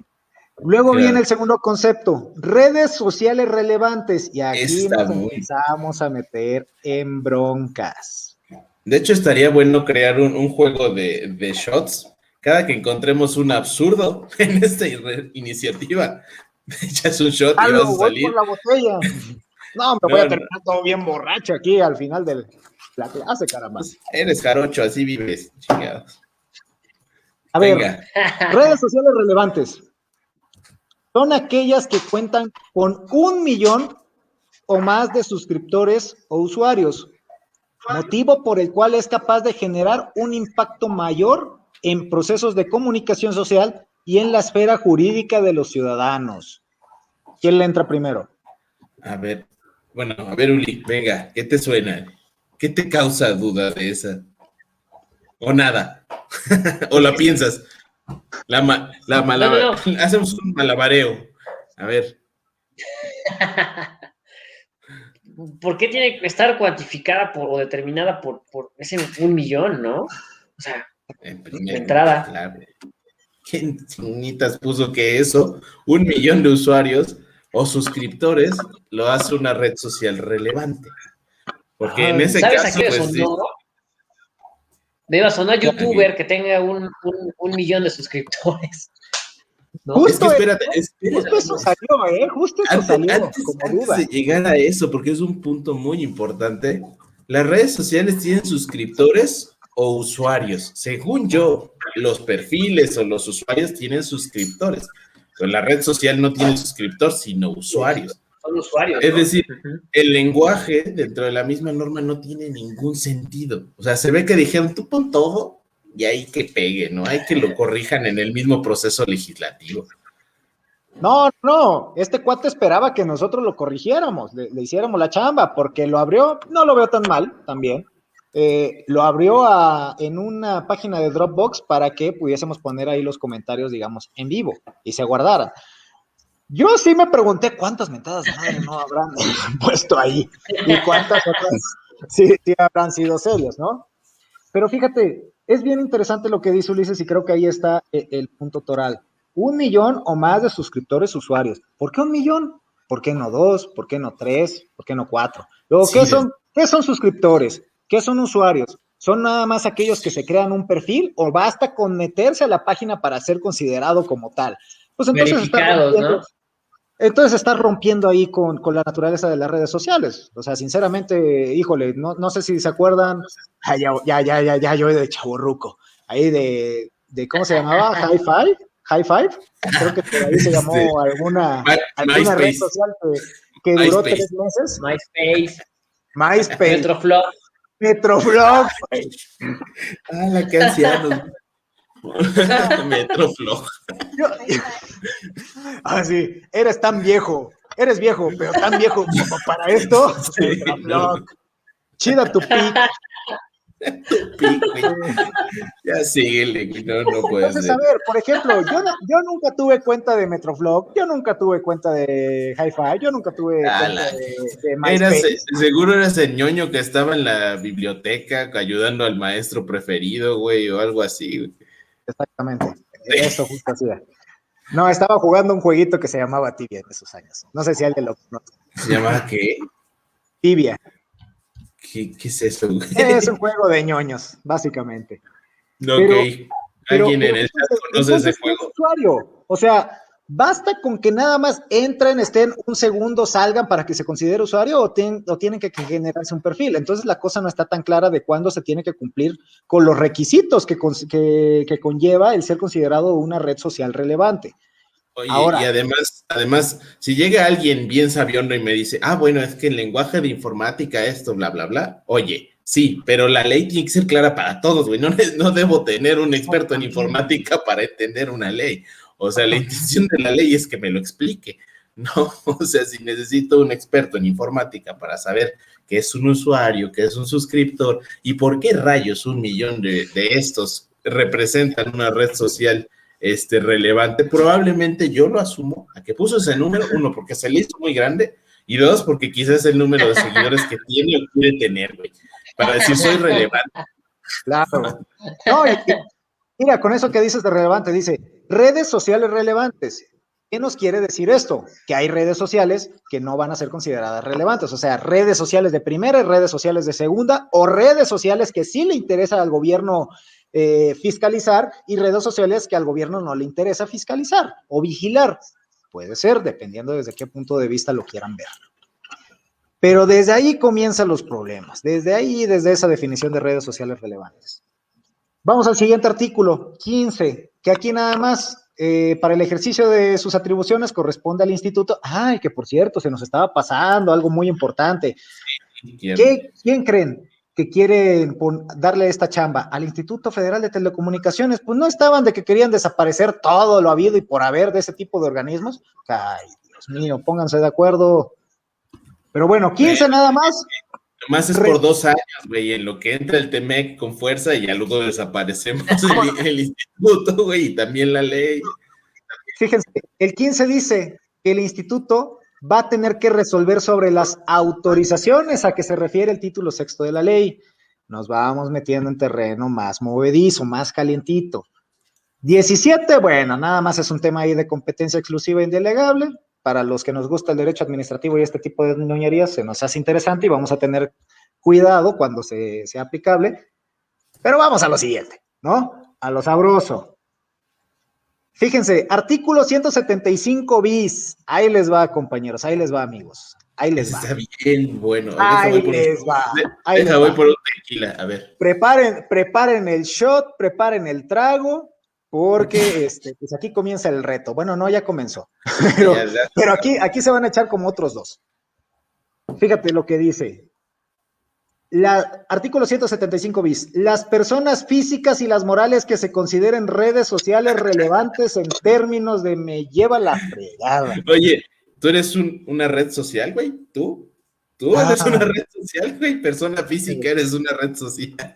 Luego viene el segundo concepto, redes sociales relevantes, y aquí empezamos a meter en broncas. De hecho, estaría bueno crear un juego de shots. Cada que encontremos un absurdo en esta iniciativa, echas un shot y vas a salir. Voy por la botella. No, me voy a terminar todo bien borracho aquí al final de la clase, caramba. Eres jarocho, así vives, chingados. A ver, redes sociales relevantes. Son aquellas que cuentan con 1 millón o más de suscriptores o usuarios, motivo por el cual es capaz de generar un impacto mayor en procesos de comunicación social y en la esfera jurídica de los ciudadanos. ¿Quién le entra primero? A ver, Uli, venga, ¿qué te suena? ¿Qué te causa duda de esa? ¿O nada? ¿O la piensas? No. Hacemos un malabareo. A ver. ¿Por qué tiene que estar cuantificada o determinada por ese 1 millón, no? O sea, de entrada. Claro. ¿Quién chinitas puso que eso, 1 millón de usuarios o suscriptores, lo hace una red social relevante? Porque en ese ¿sabes caso, a qué sonó? Debe sonar youtuber que tenga un millón de suscriptores. ¿No? Justo es que espérate. Justo eso salió, Justo eso salió. Antes de llegar a eso, porque es un punto muy importante, las redes sociales tienen suscriptores o usuarios. Según yo, los perfiles o los usuarios tienen suscriptores, pero la red social no tiene suscriptor, sino usuarios. Son usuarios. Es decir, el lenguaje dentro de la misma norma no tiene ningún sentido. O sea, se ve que dijeron, tú pon todo y ahí que pegue, ¿no? Hay que lo corrijan en el mismo proceso legislativo. No, este cuate esperaba que nosotros lo corrigiéramos, le hiciéramos la chamba, porque lo abrió, no lo veo tan mal también, lo abrió en una página de Dropbox para que pudiésemos poner ahí los comentarios, digamos, en vivo y se guardaran. Yo sí me pregunté cuántas mentadas de madre no habrán puesto ahí y cuántas otras sí habrán sido serios, ¿no? Pero fíjate, es bien interesante lo que dice Ulises y creo que ahí está el punto toral. 1 millón o más de suscriptores usuarios. ¿Por qué 1 millón? ¿Por qué no 2? ¿Por qué no 3? ¿Por qué no 4? Luego, sí, ¿qué son suscriptores? ¿Qué son usuarios? ¿Son nada más aquellos que se crean un perfil o basta con meterse a la página para ser considerado como tal? Pues entonces Entonces está rompiendo ahí con la naturaleza de las redes sociales. O sea, sinceramente, híjole, no sé si se acuerdan, ya yo de chavorruco, ahí de ¿cómo se llamaba? High Five, creo que por ahí se llamó alguna red social que duró 3 meses. MySpace. Metroflog. La canción. Metroflog. Sí, eres viejo, pero tan viejo como para esto. Sí, Metroflog. Chida tu pic. Güey. Ya síguele, güey. No puede Entonces, ser. a ver, por ejemplo, yo nunca tuve cuenta de Metroflog, yo nunca tuve cuenta de Hi-Fi, yo nunca tuve cuenta de MySpace. Seguro eras el ñoño que estaba en la biblioteca ayudando al maestro preferido, güey, o algo así, güey. Exactamente, eso justo hacía. No, estaba jugando un jueguito que se llamaba Tibia en esos años. No sé si alguien lo conoce. ¿Se llamaba qué? Tibia. ¿Qué es eso, güey? Es un juego de ñoños, básicamente. No, ok. ¿Alguien en el chat conoce ese juego? Usuario. O sea, basta con que nada más entren, estén un segundo, salgan para que se considere usuario o tienen que generarse un perfil. Entonces la cosa no está tan clara de cuándo se tiene que cumplir con los requisitos que conlleva el ser considerado una red social relevante. Oye, ahora, y además, si llega alguien bien sabiondo y me dice, bueno, es que el lenguaje de informática esto, bla, bla, bla, oye, sí, pero la ley tiene que ser clara para todos, güey, no debo tener un experto en informática para entender una ley, o sea, la intención de la ley es que me lo explique, ¿no? O sea, si necesito un experto en informática para saber qué es un usuario, qué es un suscriptor y por qué rayos 1 millón de estos representan una red social relevante, probablemente yo lo asumo a que puso ese número, 1, porque se le hizo muy grande, y 2, porque quizás es el número de seguidores que tiene o quiere tener, güey, para decir soy relevante. Claro. No, mira, con eso que dices de relevante, dice, redes sociales relevantes. ¿Qué nos quiere decir esto? Que hay redes sociales que no van a ser consideradas relevantes, o sea, redes sociales de primera y redes sociales de segunda, o redes sociales que sí le interesa al gobierno fiscalizar y redes sociales que al gobierno no le interesa fiscalizar o vigilar. Puede ser, dependiendo desde qué punto de vista lo quieran ver. Pero desde ahí comienzan los problemas, desde esa definición de redes sociales relevantes. Vamos al siguiente artículo, 15, que aquí nada más para el ejercicio de sus atribuciones corresponde al instituto. Ay, que por cierto, se nos estaba pasando algo muy importante. ¿Quién creen que quieren darle esta chamba? ¿Al Instituto Federal de Telecomunicaciones? Pues no estaban de que querían desaparecer todo lo habido y por haber de ese tipo de organismos. Ay, Dios mío, pónganse de acuerdo. Pero bueno, 15 nada más. Nomás es por 2 años, güey, en lo que entra el TEMEC con fuerza y ya luego desaparecemos el instituto, güey, y también la ley. Fíjense, el 15 dice que el instituto va a tener que resolver sobre las autorizaciones a que se refiere el título 6 de la ley. Nos vamos metiendo en terreno más movedizo, más calientito. 17, bueno, nada más es un tema ahí de competencia exclusiva e indelegable. Para los que nos gusta el derecho administrativo y este tipo de ñoñerías, se nos hace interesante y vamos a tener cuidado cuando sea aplicable. Pero vamos a lo siguiente, ¿no? A lo sabroso. Fíjense, artículo 175 bis. Ahí les va, compañeros, ahí les va, amigos. Ahí les va. Está bien, bueno. Ahí les va. Voy por un tequila, a ver. Preparen el shot, preparen el trago, porque pues aquí comienza el reto. Bueno, no, ya comenzó. Pero aquí se van a echar como otros 2. Fíjate lo que dice. Artículo 175 bis. Las personas físicas y las morales que se consideren redes sociales relevantes en términos de me lleva la fregada. Oye, ¿tú eres una red social, güey? ¿Tú eres una red social, güey? Persona física, eres una red social.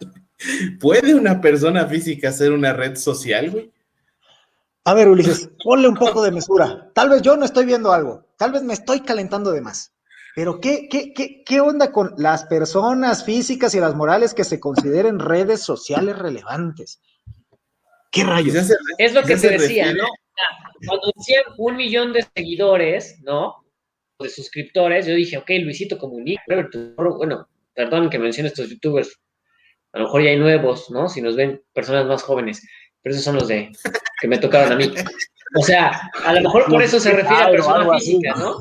¿Puede una persona física ser una red social, güey? A ver, Ulises, ponle un poco de mesura. Tal vez yo no estoy viendo algo. Tal vez me estoy calentando de más. Pero ¿qué onda con las personas físicas y las morales que se consideren redes sociales relevantes? ¿Qué rayos? Es lo que te decía, ¿no? Cuando decían 1 millón de seguidores, ¿no? De suscriptores, yo dije, ok, Luisito Comunica, bueno, perdón que mencione estos youtubers, a lo mejor ya hay nuevos, ¿no? Si nos ven personas más jóvenes, pero esos son los que me tocaron a mí. O sea, a lo mejor por eso se refiere a persona física, ¿no?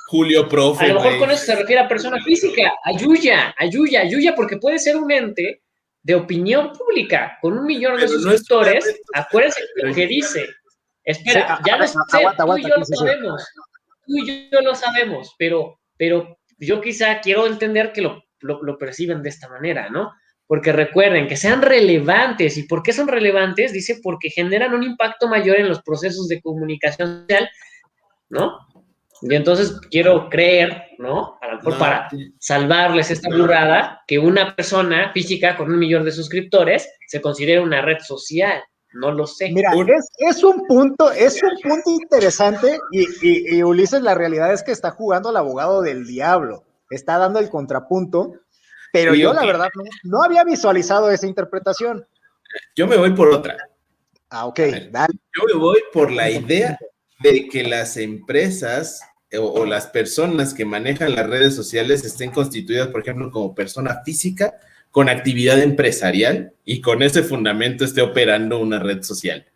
Julio Profe, a lo mejor con eso se refiere a persona física, a Yuya, porque puede ser un ente de opinión pública, con 1 millón de suscriptores. No acuérdense lo que dice. Espera, sí, ya lo sé, tú y yo lo sabemos. Tú y yo lo sabemos, pero yo quizá quiero entender que lo perciben de esta manera, ¿no? porque recuerden que sean relevantes. ¿Y por qué son relevantes? Dice, porque generan un impacto mayor en los procesos de comunicación social, ¿no? Y entonces quiero creer, ¿no? A lo mejor para salvarles esta burrada, que una persona física con 1 millón de suscriptores se considere una red social. No lo sé. Mira, es un punto interesante y Ulises, la realidad es que está jugando al abogado del diablo, está dando el contrapunto, pero yo la verdad no había visualizado esa interpretación. Yo me voy por otra. Ok, dale. Yo me voy por la idea de que las empresas o las personas que manejan las redes sociales estén constituidas, por ejemplo, como persona física con actividad empresarial y con ese fundamento esté operando una red social.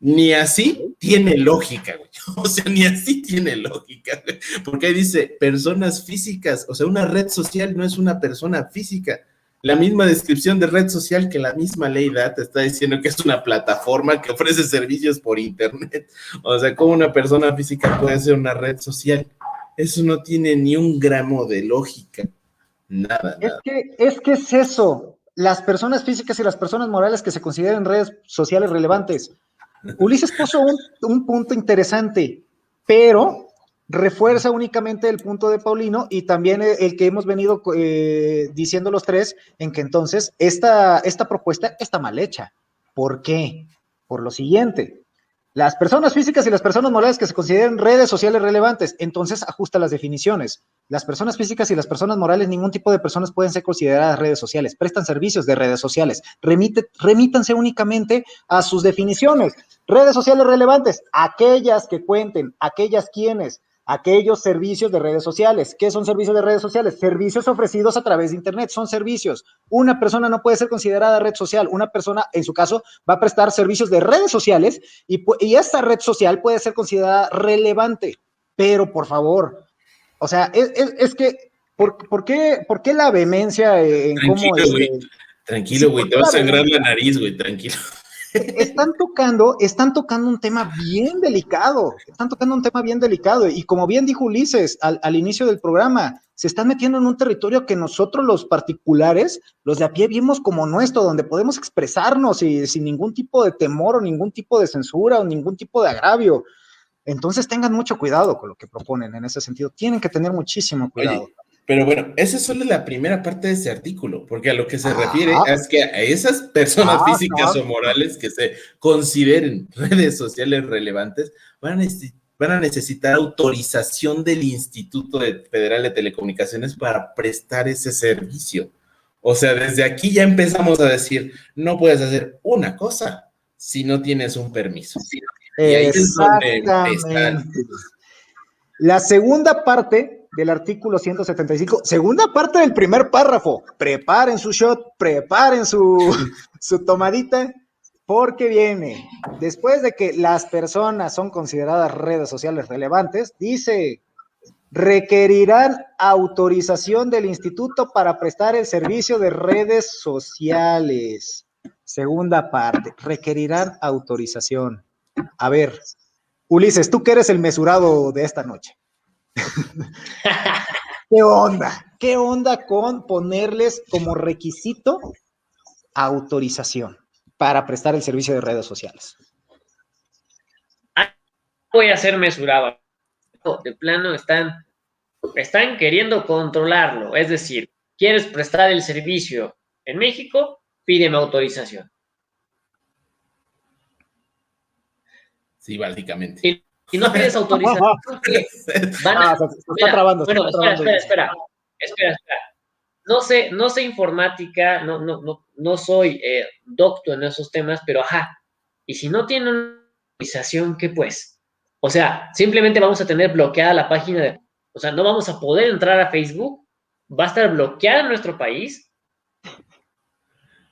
Ni así tiene lógica, güey. O sea, ni así tiene lógica, güey. Porque ahí dice personas físicas, o sea, una red social no es una persona física. La misma descripción de red social que la misma ley da te está diciendo que es una plataforma que ofrece servicios por internet. O sea, ¿cómo una persona física puede ser una red social? Eso no tiene ni un gramo de lógica. Nada. Es que es eso. Las personas físicas y las personas morales que se consideren redes sociales relevantes. Ulises puso un punto interesante, pero refuerza únicamente el punto de Paulino y también el que hemos venido diciendo los tres, en que entonces esta propuesta está mal hecha. ¿Por qué? Por lo siguiente. Las personas físicas y las personas morales que se consideren redes sociales relevantes, entonces ajusta las definiciones. Las personas físicas y las personas morales, ningún tipo de personas pueden ser consideradas redes sociales, prestan servicios de redes sociales, remítanse únicamente a sus definiciones. Redes sociales relevantes, aquellas que cuenten, aquellos servicios de redes sociales. ¿Qué son servicios de redes sociales? Servicios ofrecidos a través de internet, son servicios. Una persona no puede ser considerada red social, una persona, en su caso, va a prestar servicios de redes sociales y esta red social puede ser considerada relevante, pero por favor, o sea, es que, ¿por qué la vehemencia en tranquilo, cómo... güey, tranquilo, güey, te va a sangrar la nariz, güey, tranquilo. Están tocando un tema bien delicado, y como bien dijo Ulises al inicio del programa, se están metiendo en un territorio que nosotros los particulares, los de a pie, vimos como nuestro, donde podemos expresarnos y sin ningún tipo de temor o ningún tipo de censura o ningún tipo de agravio. Entonces tengan mucho cuidado con lo que proponen en ese sentido, tienen que tener muchísimo cuidado. Oye, pero bueno, esa es solo la primera parte de ese artículo, porque a lo que se refiere es que a esas personas físicas o morales que se consideren redes sociales relevantes van a necesitar autorización del Instituto Federal de Telecomunicaciones para prestar ese servicio. O sea, desde aquí ya empezamos a decir, no puedes hacer una cosa si no tienes un permiso. Y ahí es donde empiezan. La segunda parte del artículo 175, segunda parte del primer párrafo, preparen su shot, preparen su tomadita, porque viene, después de que las personas son consideradas redes sociales relevantes, dice, requerirán autorización del instituto para prestar el servicio de redes sociales. Segunda parte, requerirán autorización. A ver, Ulises, tú que eres el mesurado de esta noche. ¿Qué onda? ¿Qué onda con ponerles como requisito autorización para prestar el servicio de redes sociales? Voy a ser mesurado. De plano están queriendo controlarlo. Es decir, ¿quieres prestar el servicio en México? Pídeme autorización. Sí, básicamente. Y no pides autorización. Se está trabando. Espera. No sé informática, no soy docto en esos temas, pero y si no tienen autorización, ¿qué pues? O sea, simplemente vamos a tener bloqueada la página o sea, no vamos a poder entrar a Facebook, va a estar bloqueada en nuestro país.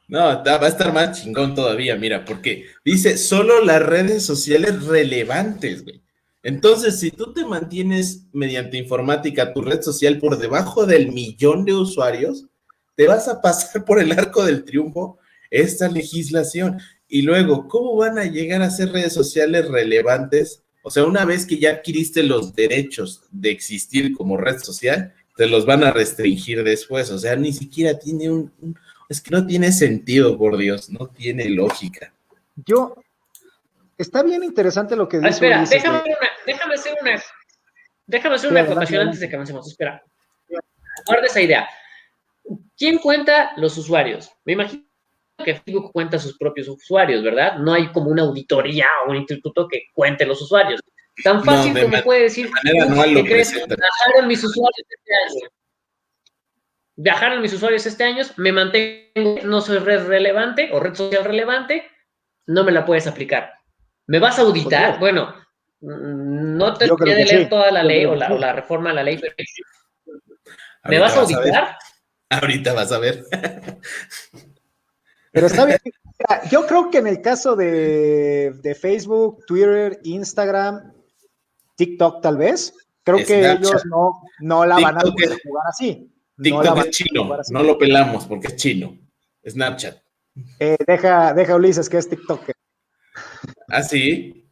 No, va a estar más chingón todavía, mira, porque dice solo las redes sociales relevantes, güey. Entonces, si tú te mantienes mediante informática tu red social por debajo del 1 millón de usuarios, te vas a pasar por el arco del triunfo esta legislación. Y luego, ¿cómo van a llegar a ser redes sociales relevantes? O sea, una vez que ya adquiriste los derechos de existir como red social, te los van a restringir después. O sea, ni siquiera tiene Es que no tiene sentido, por Dios, no tiene lógica. Está bien interesante lo que dice. Espera, déjame hacer una acotación antes de que avancemos. Espera, guarda esa idea. ¿Quién cuenta los usuarios? Me imagino que Facebook cuenta sus propios usuarios, ¿verdad? No hay como una auditoría o un instituto que cuente los usuarios. Tan fácil como puede decir, ¿qué crees? Bajaron mis usuarios este año. Bajaron mis usuarios este año, me mantengo, no soy red relevante o red social relevante, no me la puedes aplicar. ¿Me vas a auditar? Bueno, no te voy a leer toda la ley o la reforma a la ley, pero ¿me vas a auditar? Ahorita vas a ver. Pero está bien. Yo creo que en el caso de Facebook, Twitter, Instagram, TikTok tal vez, creo que ellos no la van a poder jugar así. TikTok es chino, no lo pelamos porque es chino. Snapchat. Deja Ulises que es TikTok. ¿Ah, sí?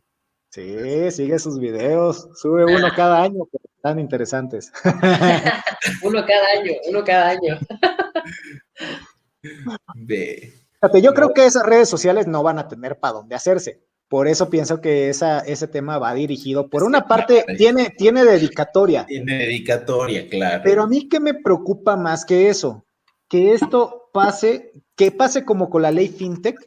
Sí, sigue sus videos, sube uno cada año, pero están interesantes. uno cada año. Fíjate, yo creo que esas redes sociales no van a tener para dónde hacerse. Por eso pienso que ese tema va dirigido. Por una parte, tiene dedicatoria. Tiene dedicatoria, claro. Pero a mí, ¿qué me preocupa más que eso? Que esto pase como con la ley FinTech,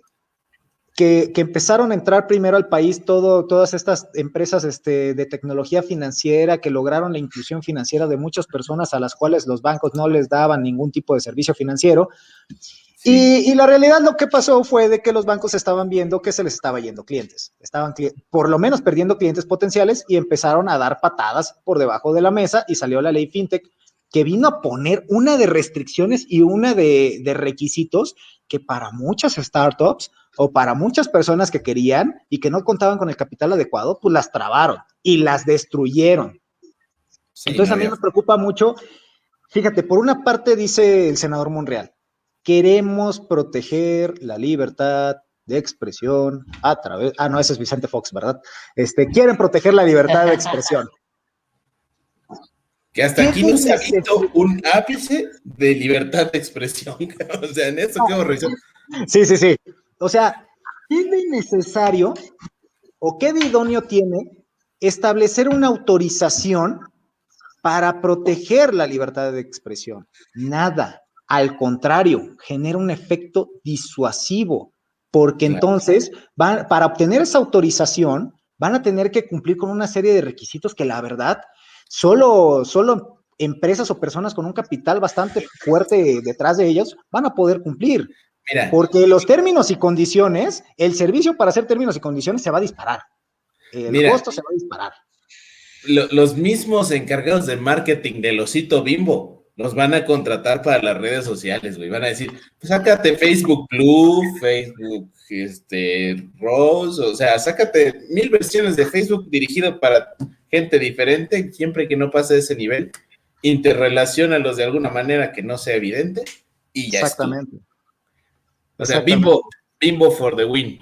que empezaron a entrar primero al país todas estas empresas de tecnología financiera que lograron la inclusión financiera de muchas personas a las cuales los bancos no les daban ningún tipo de servicio financiero. Sí. Y la realidad lo que pasó fue de que los bancos estaban viendo que se les estaba yendo clientes. Estaban por lo menos perdiendo clientes potenciales y empezaron a dar patadas por debajo de la mesa y salió la ley FinTech que vino a poner una de restricciones y una de requisitos que para muchas startups o para muchas personas que querían y que no contaban con el capital adecuado, pues las trabaron y las destruyeron. Sí, entonces a mí me preocupa mucho. Fíjate, por una parte dice el senador Monreal, queremos proteger la libertad de expresión a través... no, ese es Vicente Fox, ¿verdad? Quieren proteger la libertad de expresión. Que hasta aquí no se ha visto un ápice de libertad de expresión. O sea, en eso qué horror. Sí. O sea, ¿qué de necesario o qué de idóneo tiene establecer una autorización para proteger la libertad de expresión? Nada. Al contrario, genera un efecto disuasivo, porque entonces, para obtener esa autorización, van a tener que cumplir con una serie de requisitos que la verdad, solo empresas o personas con un capital bastante fuerte detrás de ellos van a poder cumplir. Mira, porque los términos y condiciones, el servicio para hacer términos y condiciones se va a disparar. El costo se va a disparar. Los mismos encargados de marketing del osito Bimbo los van a contratar para las redes sociales, güey. Van a decir, pues sácate Facebook Blue, Facebook, Rose, o sea, sácate 1000 versiones de Facebook dirigido para gente diferente, siempre que no pase ese nivel, interrelaciónalos de alguna manera que no sea evidente y ya. Exactamente. O sea, Bimbo for the win.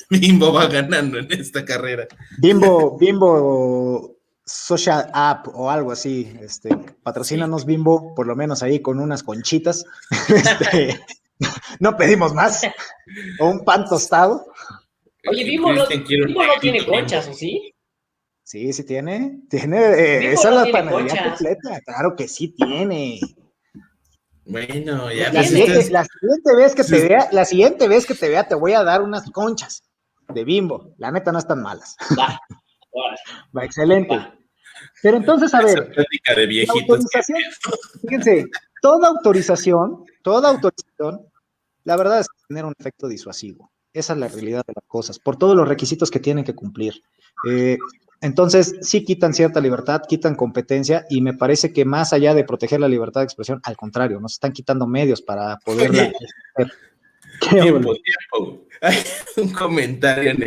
Bimbo va ganando en esta carrera. Bimbo Social App o algo así, patrocínanos Bimbo, por lo menos ahí con unas conchitas, no pedimos más, o un pan tostado. Oye, Bimbo no tiene conchas, ¿o sí? Sí tiene, esa es la panadería completa, claro que sí tiene. Bueno, ya la siguiente vez que te vea te voy a dar unas conchas de Bimbo, la neta no están malas. Va, excelente. Pero entonces, a ver, de la autorización, fíjense, toda autorización, la verdad es que tener un efecto disuasivo. Esa es la realidad de las cosas, por todos los requisitos que tienen que cumplir. Entonces, sí quitan cierta libertad, quitan competencia, y me parece que más allá de proteger la libertad de expresión, al contrario, nos están quitando medios para poderla hacer. Tiempo. Hay un comentario en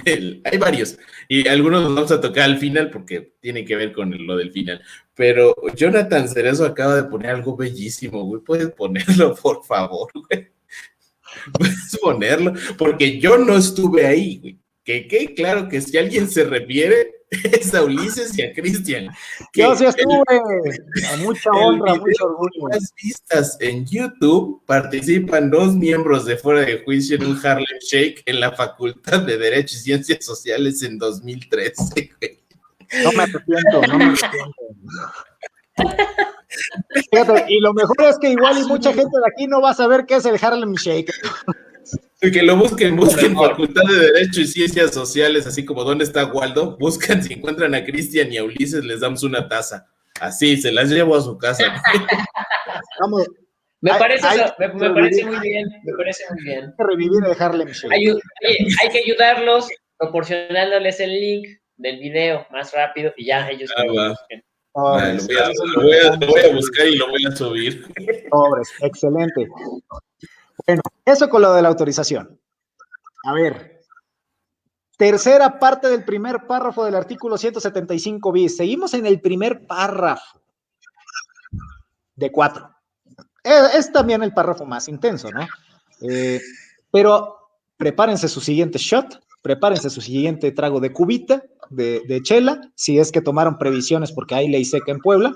el... Hay varios, y algunos los vamos a tocar al final porque tiene que ver con lo del final. Pero Jonathan Cerezo acaba de poner algo bellísimo, güey. ¿Puedes ponerlo, por favor, güey? ¿Puedes ponerlo? Porque yo no estuve ahí, güey. Que claro que si alguien se refiere, es a Ulises y a Cristian. Yo sí estuve, a mucha honra, mucho orgullo. Más vistas en YouTube participan 2 miembros de Fuera de Juicio en un Harlem Shake en la Facultad de Derecho y Ciencias Sociales en 2013, güey. No me arrepiento. Fíjate, y lo mejor es que igual y mucha gente de aquí no va a saber qué es el Harlem Shake. Que lo busquen Facultad de Derecho y Ciencias Sociales, así como ¿dónde está Waldo? Buscan, si encuentran a Cristian y a Ulises, les damos una taza. Así, se las llevo a su casa. Vamos. Me parece muy bien, me parece muy bien. Hay que revivir el Harlem Shake. Hay que ayudarlos proporcionándoles el link del video más rápido y ya ellos lo busquen. Lo voy a buscar y lo voy a subir. Pobres, excelente. Bueno, eso con lo de la autorización. A ver, tercera parte del primer párrafo del artículo 175 bis. Seguimos en el primer párrafo de 4. Es también el párrafo más intenso, ¿no? Pero prepárense su siguiente shot, prepárense su siguiente trago de cubita, de chela, si es que tomaron previsiones porque hay ley seca en Puebla.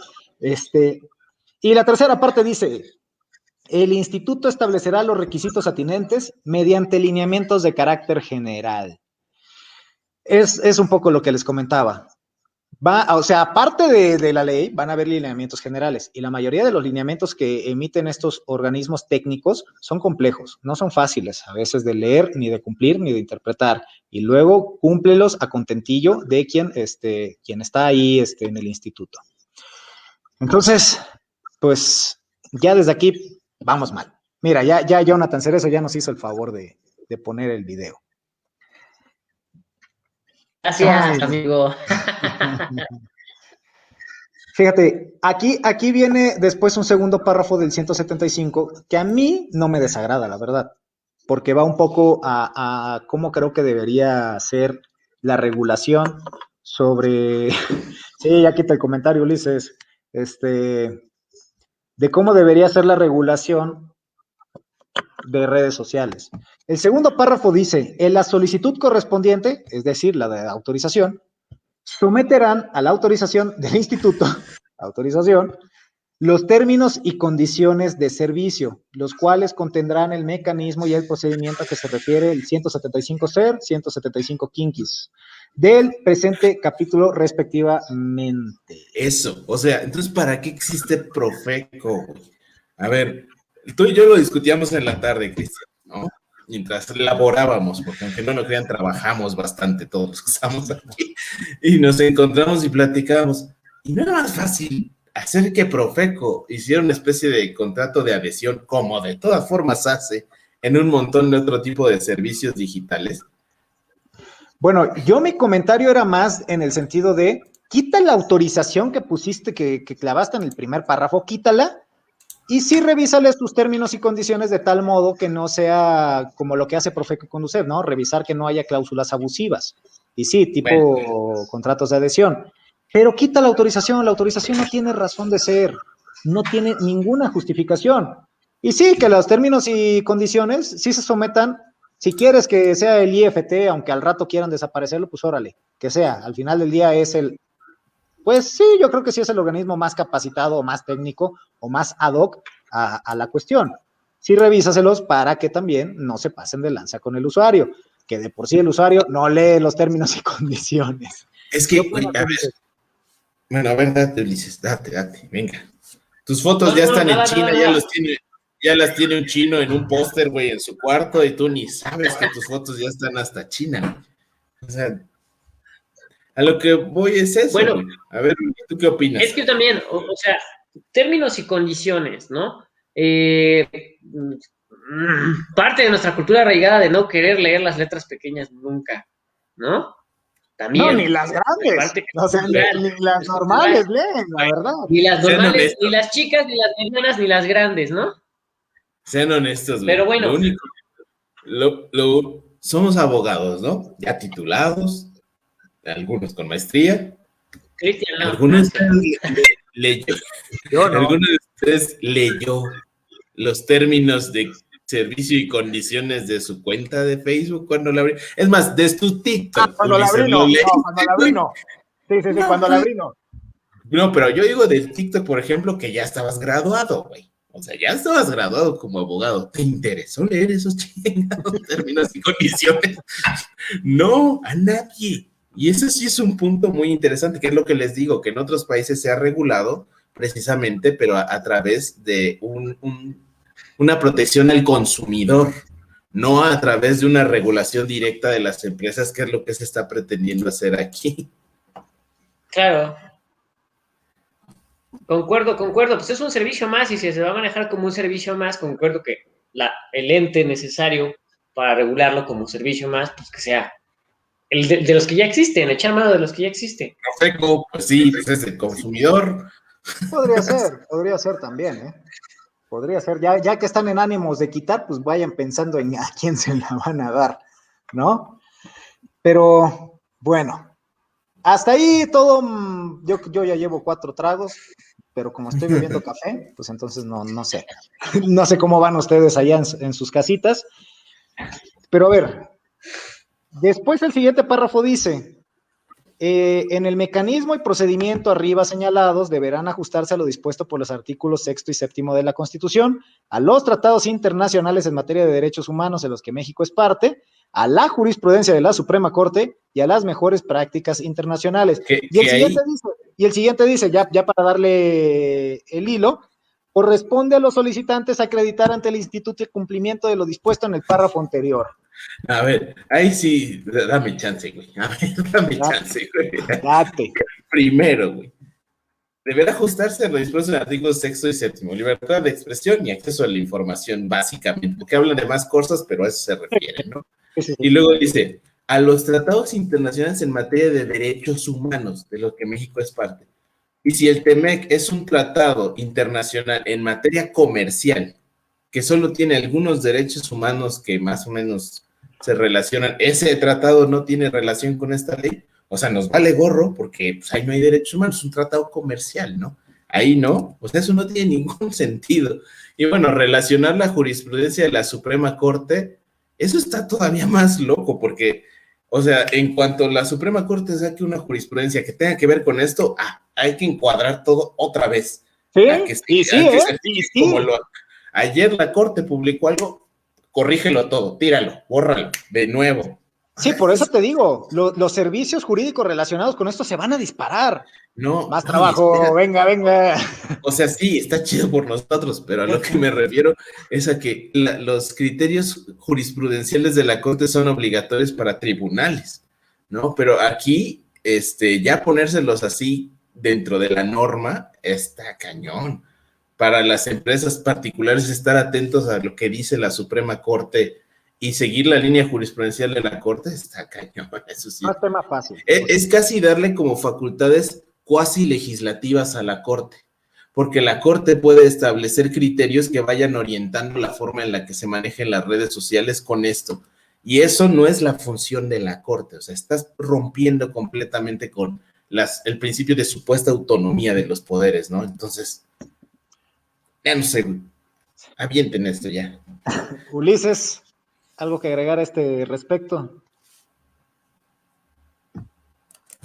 Y la tercera parte dice: el instituto establecerá los requisitos atinentes mediante lineamientos de carácter general. Es un poco lo que les comentaba. O sea, aparte de la ley, van a haber lineamientos generales, y la mayoría de los lineamientos que emiten estos organismos técnicos son complejos, no son fáciles a veces de leer, ni de cumplir, ni de interpretar, y luego cúmplelos a contentillo de quien está ahí en el instituto. Entonces, pues, ya desde aquí vamos mal. Mira, ya Jonathan Cerezo ya nos hizo el favor de poner el video. Gracias, amigo. Fíjate, aquí viene después un segundo párrafo del 175 que a mí no me desagrada, la verdad, porque va un poco a cómo creo que debería ser la regulación sobre... Sí, ya quita el comentario, Ulises. De cómo debería ser la regulación de redes sociales. El segundo párrafo dice: en la solicitud correspondiente, es decir, la de autorización, someterán a la autorización del instituto, los términos y condiciones de servicio, los cuales contendrán el mecanismo y el procedimiento a que se refiere el 175 ser, 175 quinquis del presente capítulo respectivamente. Eso, o sea, entonces, ¿para qué existe Profeco? A ver, tú y yo lo discutíamos en la tarde, Cristian, ¿no? Mientras elaborábamos, porque aunque no lo crean, trabajamos bastante todos los que estamos aquí, y nos encontramos y platicábamos, y no era más fácil hacer que Profeco hiciera una especie de contrato de adhesión, como de todas formas hace en un montón de otro tipo de servicios digitales. Bueno, mi comentario era más en el sentido de: quita la autorización que pusiste, que clavaste en el primer párrafo, quítala, y sí revísales tus términos y condiciones de tal modo que no sea como lo que hace Profeco con UCED, ¿no? Revisar que no haya cláusulas abusivas. Y sí, tipo contratos de adhesión. Pero quita la autorización no tiene razón de ser, no tiene ninguna justificación. Y sí, que los términos y condiciones sí se sometan. Si quieres que sea el IFT, aunque al rato quieran desaparecerlo, pues órale, que sea. Al final del día es pues sí, yo creo que sí es el organismo más capacitado, o más técnico, o más ad hoc a la cuestión. Sí, revísaselos para que también no se pasen de lanza con el usuario, que de por sí el usuario no lee los términos y condiciones. Es que, a ver, date, Ulises, date, venga. Tus fotos ya están en China, ya las tiene un chino en un póster, güey, en su cuarto, y tú ni sabes que tus fotos ya están hasta China. O sea, a lo que voy es eso. Bueno, güey. A ver, ¿tú qué opinas? Es que también, o sea, términos y condiciones, ¿no? Parte de nuestra cultura arraigada de no querer leer las letras pequeñas nunca, ¿no? También. No, ni las grandes. O sea, ni las normales leen, la verdad. Ni las normales, ni las chicas, ni las medianas, ni las grandes, ¿no? Sean honestos, güey. Pero bueno. Lo único, somos abogados, ¿no? Ya titulados, algunos con maestría. Cristian, no. Algunos leyó. Algunos de ustedes leyó los términos de servicio y condiciones de su cuenta de Facebook cuando la abrí. Es más, de tu TikTok. Cuando la abrí no. Sí, No, cuando la abrí, no. No, pero yo digo del TikTok, por ejemplo, que ya estabas graduado, güey. O sea, ya estabas graduado como abogado. ¿Te interesó leer esos chingados términos y condiciones? No, a nadie. Y eso sí es un punto muy interesante, que es lo que les digo, que en otros países se ha regulado precisamente, pero a través de una protección al consumidor, no a través de una regulación directa de las empresas, que es lo que se está pretendiendo hacer aquí. Claro. Concuerdo, pues es un servicio más y si se va a manejar como un servicio más, concuerdo que el ente necesario para regularlo como servicio más, pues que sea el de los que ya existen, echar mano de los que ya existen. Profeco, pues sí, pues es el consumidor. Podría ser también, ¿eh? Podría ser, ya que están en ánimos de quitar, pues vayan pensando en a quién se la van a dar, ¿no? Pero, bueno, hasta ahí todo, yo ya llevo 4 tragos, pero como estoy bebiendo café, pues entonces no sé. No sé cómo van ustedes allá en sus casitas. Pero a ver, después el siguiente párrafo dice, en el mecanismo y procedimiento arriba señalados deberán ajustarse a lo dispuesto por los artículos 6 y 7 de la Constitución, a los tratados internacionales en materia de derechos humanos en los que México es parte, a la jurisprudencia de la Suprema Corte y a las mejores prácticas internacionales. Y el siguiente dice, ya para darle el hilo, corresponde a los solicitantes acreditar ante el instituto el cumplimiento de lo dispuesto en el párrafo anterior. A ver, ahí sí, dame chance, güey. A ver, dame chance, güey. Date. Primero, güey. Deberá ajustarse a lo dispuesto en artículos 6 y 7, libertad de expresión y acceso a la información, básicamente, porque hablan de más cosas, pero a eso se refiere, ¿no? Sí. Y luego dice, a los tratados internacionales en materia de derechos humanos, de los que México es parte. Y si el TEMEC es un tratado internacional en materia comercial, que solo tiene algunos derechos humanos que más o menos se relacionan, ese tratado no tiene relación con esta ley, o sea, nos vale gorro porque pues, ahí no hay derechos humanos, es un tratado comercial, ¿no? Ahí no, pues eso no tiene ningún sentido. Y bueno, relacionar la jurisprudencia de la Suprema Corte, eso está todavía más loco porque, o sea, en cuanto la Suprema Corte saque una jurisprudencia que tenga que ver con esto, hay que encuadrar todo otra vez. Sí. Ayer la Corte publicó algo, corrígelo todo, tíralo, bórralo, de nuevo. Sí, por eso te digo, los servicios jurídicos relacionados con esto se van a disparar. No, más trabajo, venga. O sea, sí, está chido por nosotros, pero a lo que me refiero es a que los criterios jurisprudenciales de la Corte son obligatorios para tribunales, ¿no? Pero aquí, ya ponérselos así dentro de la norma está cañón. Para las empresas particulares estar atentos a lo que dice la Suprema Corte y seguir la línea jurisprudencial de la Corte está cañón, eso sí. No es tema fácil. Es casi darle como facultades cuasi legislativas a la Corte, porque la Corte puede establecer criterios que vayan orientando la forma en la que se manejen las redes sociales con esto. Y eso no es la función de la Corte, o sea, estás rompiendo completamente con el principio de supuesta autonomía de los poderes, ¿no? Entonces, ya no sé, avienten esto ya. Ulises, ¿algo que agregar a este respecto?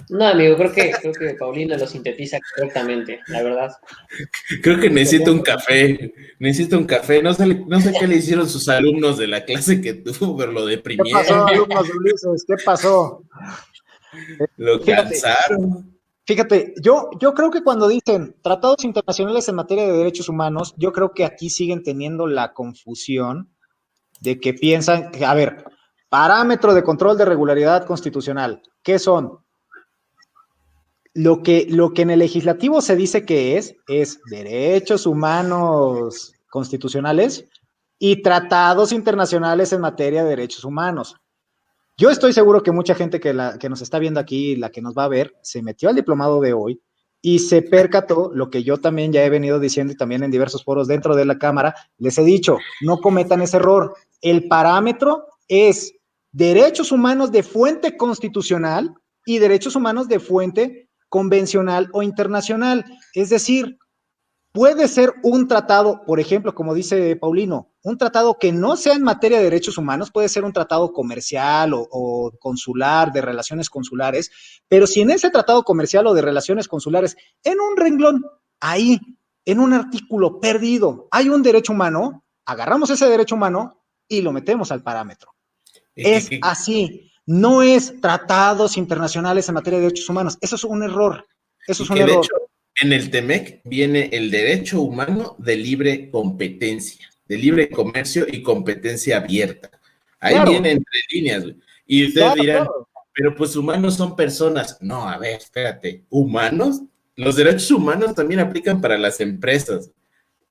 No, amigo, creo que Paulina lo sintetiza correctamente, la verdad. Creo que necesito un café, no sé qué le hicieron sus alumnos de la clase que tuvo, pero lo deprimieron. ¿Qué pasó, alumnos de Ulises? ¿Qué pasó? Lo cansaron. Fíjate, yo creo que cuando dicen tratados internacionales en materia de derechos humanos, yo creo que aquí siguen teniendo la confusión de que piensan, a ver, parámetro de control de regularidad constitucional, ¿qué son? Lo que en el legislativo se dice que es derechos humanos constitucionales y tratados internacionales en materia de derechos humanos. Yo estoy seguro que mucha gente que nos está viendo aquí, la que nos va a ver, se metió al diplomado de hoy y se percató lo que yo también ya he venido diciendo y también en diversos foros dentro de la Cámara, les he dicho, no cometan ese error. El parámetro es derechos humanos de fuente constitucional y derechos humanos de fuente convencional o internacional. Es decir, puede ser un tratado, por ejemplo, como dice Paulino, un tratado que no sea en materia de derechos humanos, puede ser un tratado comercial o consular, de relaciones consulares, pero si en ese tratado comercial o de relaciones consulares, en un renglón, ahí, en un artículo perdido, hay un derecho humano, agarramos ese derecho humano y lo metemos al parámetro. Es así, no es tratados internacionales en materia de derechos humanos, eso es un error, eso es un error. De hecho, en el TEMEC viene el derecho humano de libre competencia, de libre comercio y competencia abierta. Ahí claro. Viene entre líneas, güey. Y ustedes dirán, pero pues humanos son personas. No, a ver, espérate, ¿humanos? Los derechos humanos también aplican para las empresas.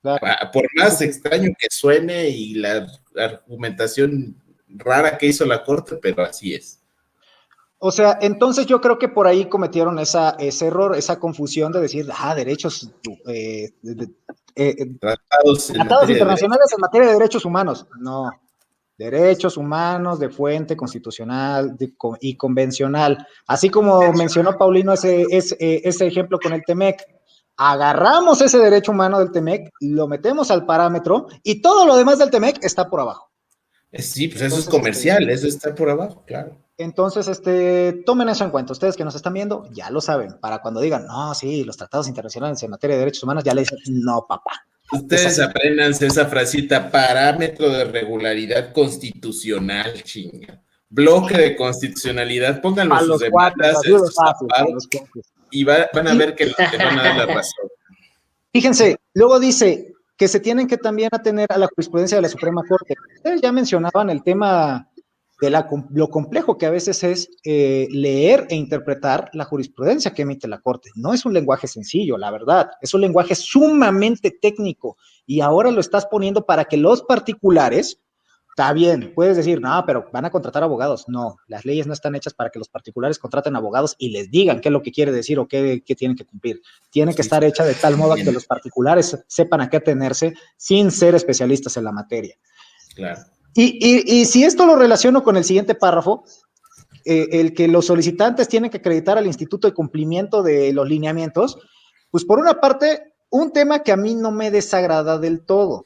Claro. Por más extraño que suene y la argumentación rara que hizo la Corte, pero así es. O sea, entonces yo creo que por ahí cometieron ese error, esa confusión de decir, derechos, tratados internacionales en materia de derechos humanos. No, derechos humanos de fuente constitucional y convencional. Así como mencionó Paulino ese ejemplo con el TEMEC. Agarramos ese derecho humano del TEMEC, lo metemos al parámetro y todo lo demás del TEMEC está por abajo. Sí, pues eso entonces, es comercial, eso está por abajo, claro. Entonces, tomen eso en cuenta. Ustedes que nos están viendo, ya lo saben. Para cuando digan, no, sí, los tratados internacionales en materia de derechos humanos, ya le dicen, no, papá. Ustedes apréndanse esa frasita, parámetro de regularidad constitucional, chinga. Bloque de constitucionalidad, pónganlo en sus demandas, y van a ver que te van a dar la razón. Fíjense, luego dice que se tienen que también atener a la jurisprudencia de la Suprema Corte. Ustedes ya mencionaban el tema de lo complejo que a veces es leer e interpretar la jurisprudencia que emite la Corte. No es un lenguaje sencillo, la verdad, es un lenguaje sumamente técnico y ahora lo estás poniendo para que los particulares, está bien, puedes decir, no, pero van a contratar abogados. No, las leyes no están hechas para que los particulares contraten abogados y les digan qué es lo que quiere decir o qué tienen que cumplir. Tiene que estar hecha de tal modo que los particulares sepan a qué atenerse sin ser especialistas en la materia. Claro. Y si esto lo relaciono con el siguiente párrafo, el que los solicitantes tienen que acreditar al Instituto de Cumplimiento de los Lineamientos, pues por una parte, un tema que a mí no me desagrada del todo.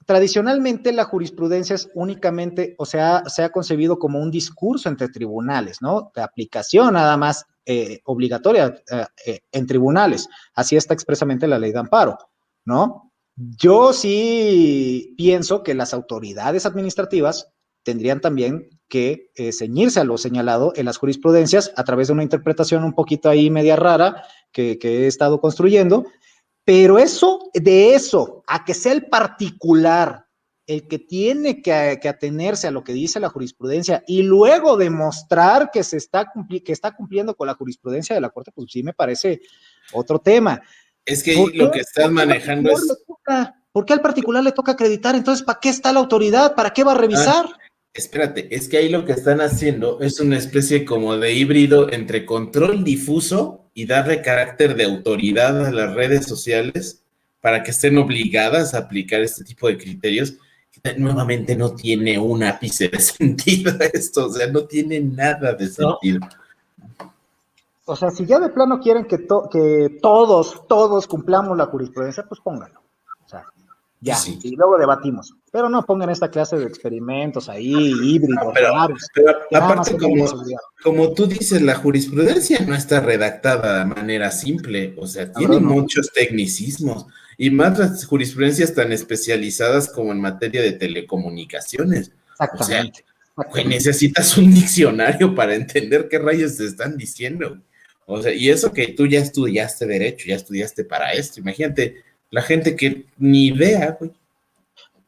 Tradicionalmente la jurisprudencia es únicamente, o sea, se ha concebido como un discurso entre tribunales, ¿no? De aplicación nada más obligatoria en tribunales. Así está expresamente la ley de amparo, ¿no? Yo sí pienso que las autoridades administrativas tendrían también que ceñirse a lo señalado en las jurisprudencias a través de una interpretación un poquito ahí media rara que he estado construyendo, pero de eso a que sea el particular el que tiene que atenerse a lo que dice la jurisprudencia y luego demostrar que está cumpliendo con la jurisprudencia de la Corte, pues sí me parece otro tema. Es que lo que estás manejando es... ¿Por qué al particular le toca acreditar? Entonces, ¿para qué está la autoridad? ¿Para qué va a revisar? Espérate, es que ahí lo que están haciendo es una especie como de híbrido entre control difuso y darle carácter de autoridad a las redes sociales para que estén obligadas a aplicar este tipo de criterios. Nuevamente no tiene un ápice de sentido esto, o sea, no tiene nada de sentido. No. O sea, si ya de plano quieren que todos cumplamos la jurisprudencia, pues pónganlo. O sea, ya, sí. Y luego debatimos. Pero no pongan esta clase de experimentos ahí, híbridos, raros. Pero aparte, como tú dices, la jurisprudencia no está redactada de manera simple. O sea, tiene muchos tecnicismos. Y más las jurisprudencias tan especializadas como en materia de telecomunicaciones. Exactamente. O sea, güey, necesitas un diccionario para entender qué rayos te están diciendo. O sea, y eso que tú ya estudiaste derecho, ya estudiaste para esto. Imagínate la gente que ni idea, güey.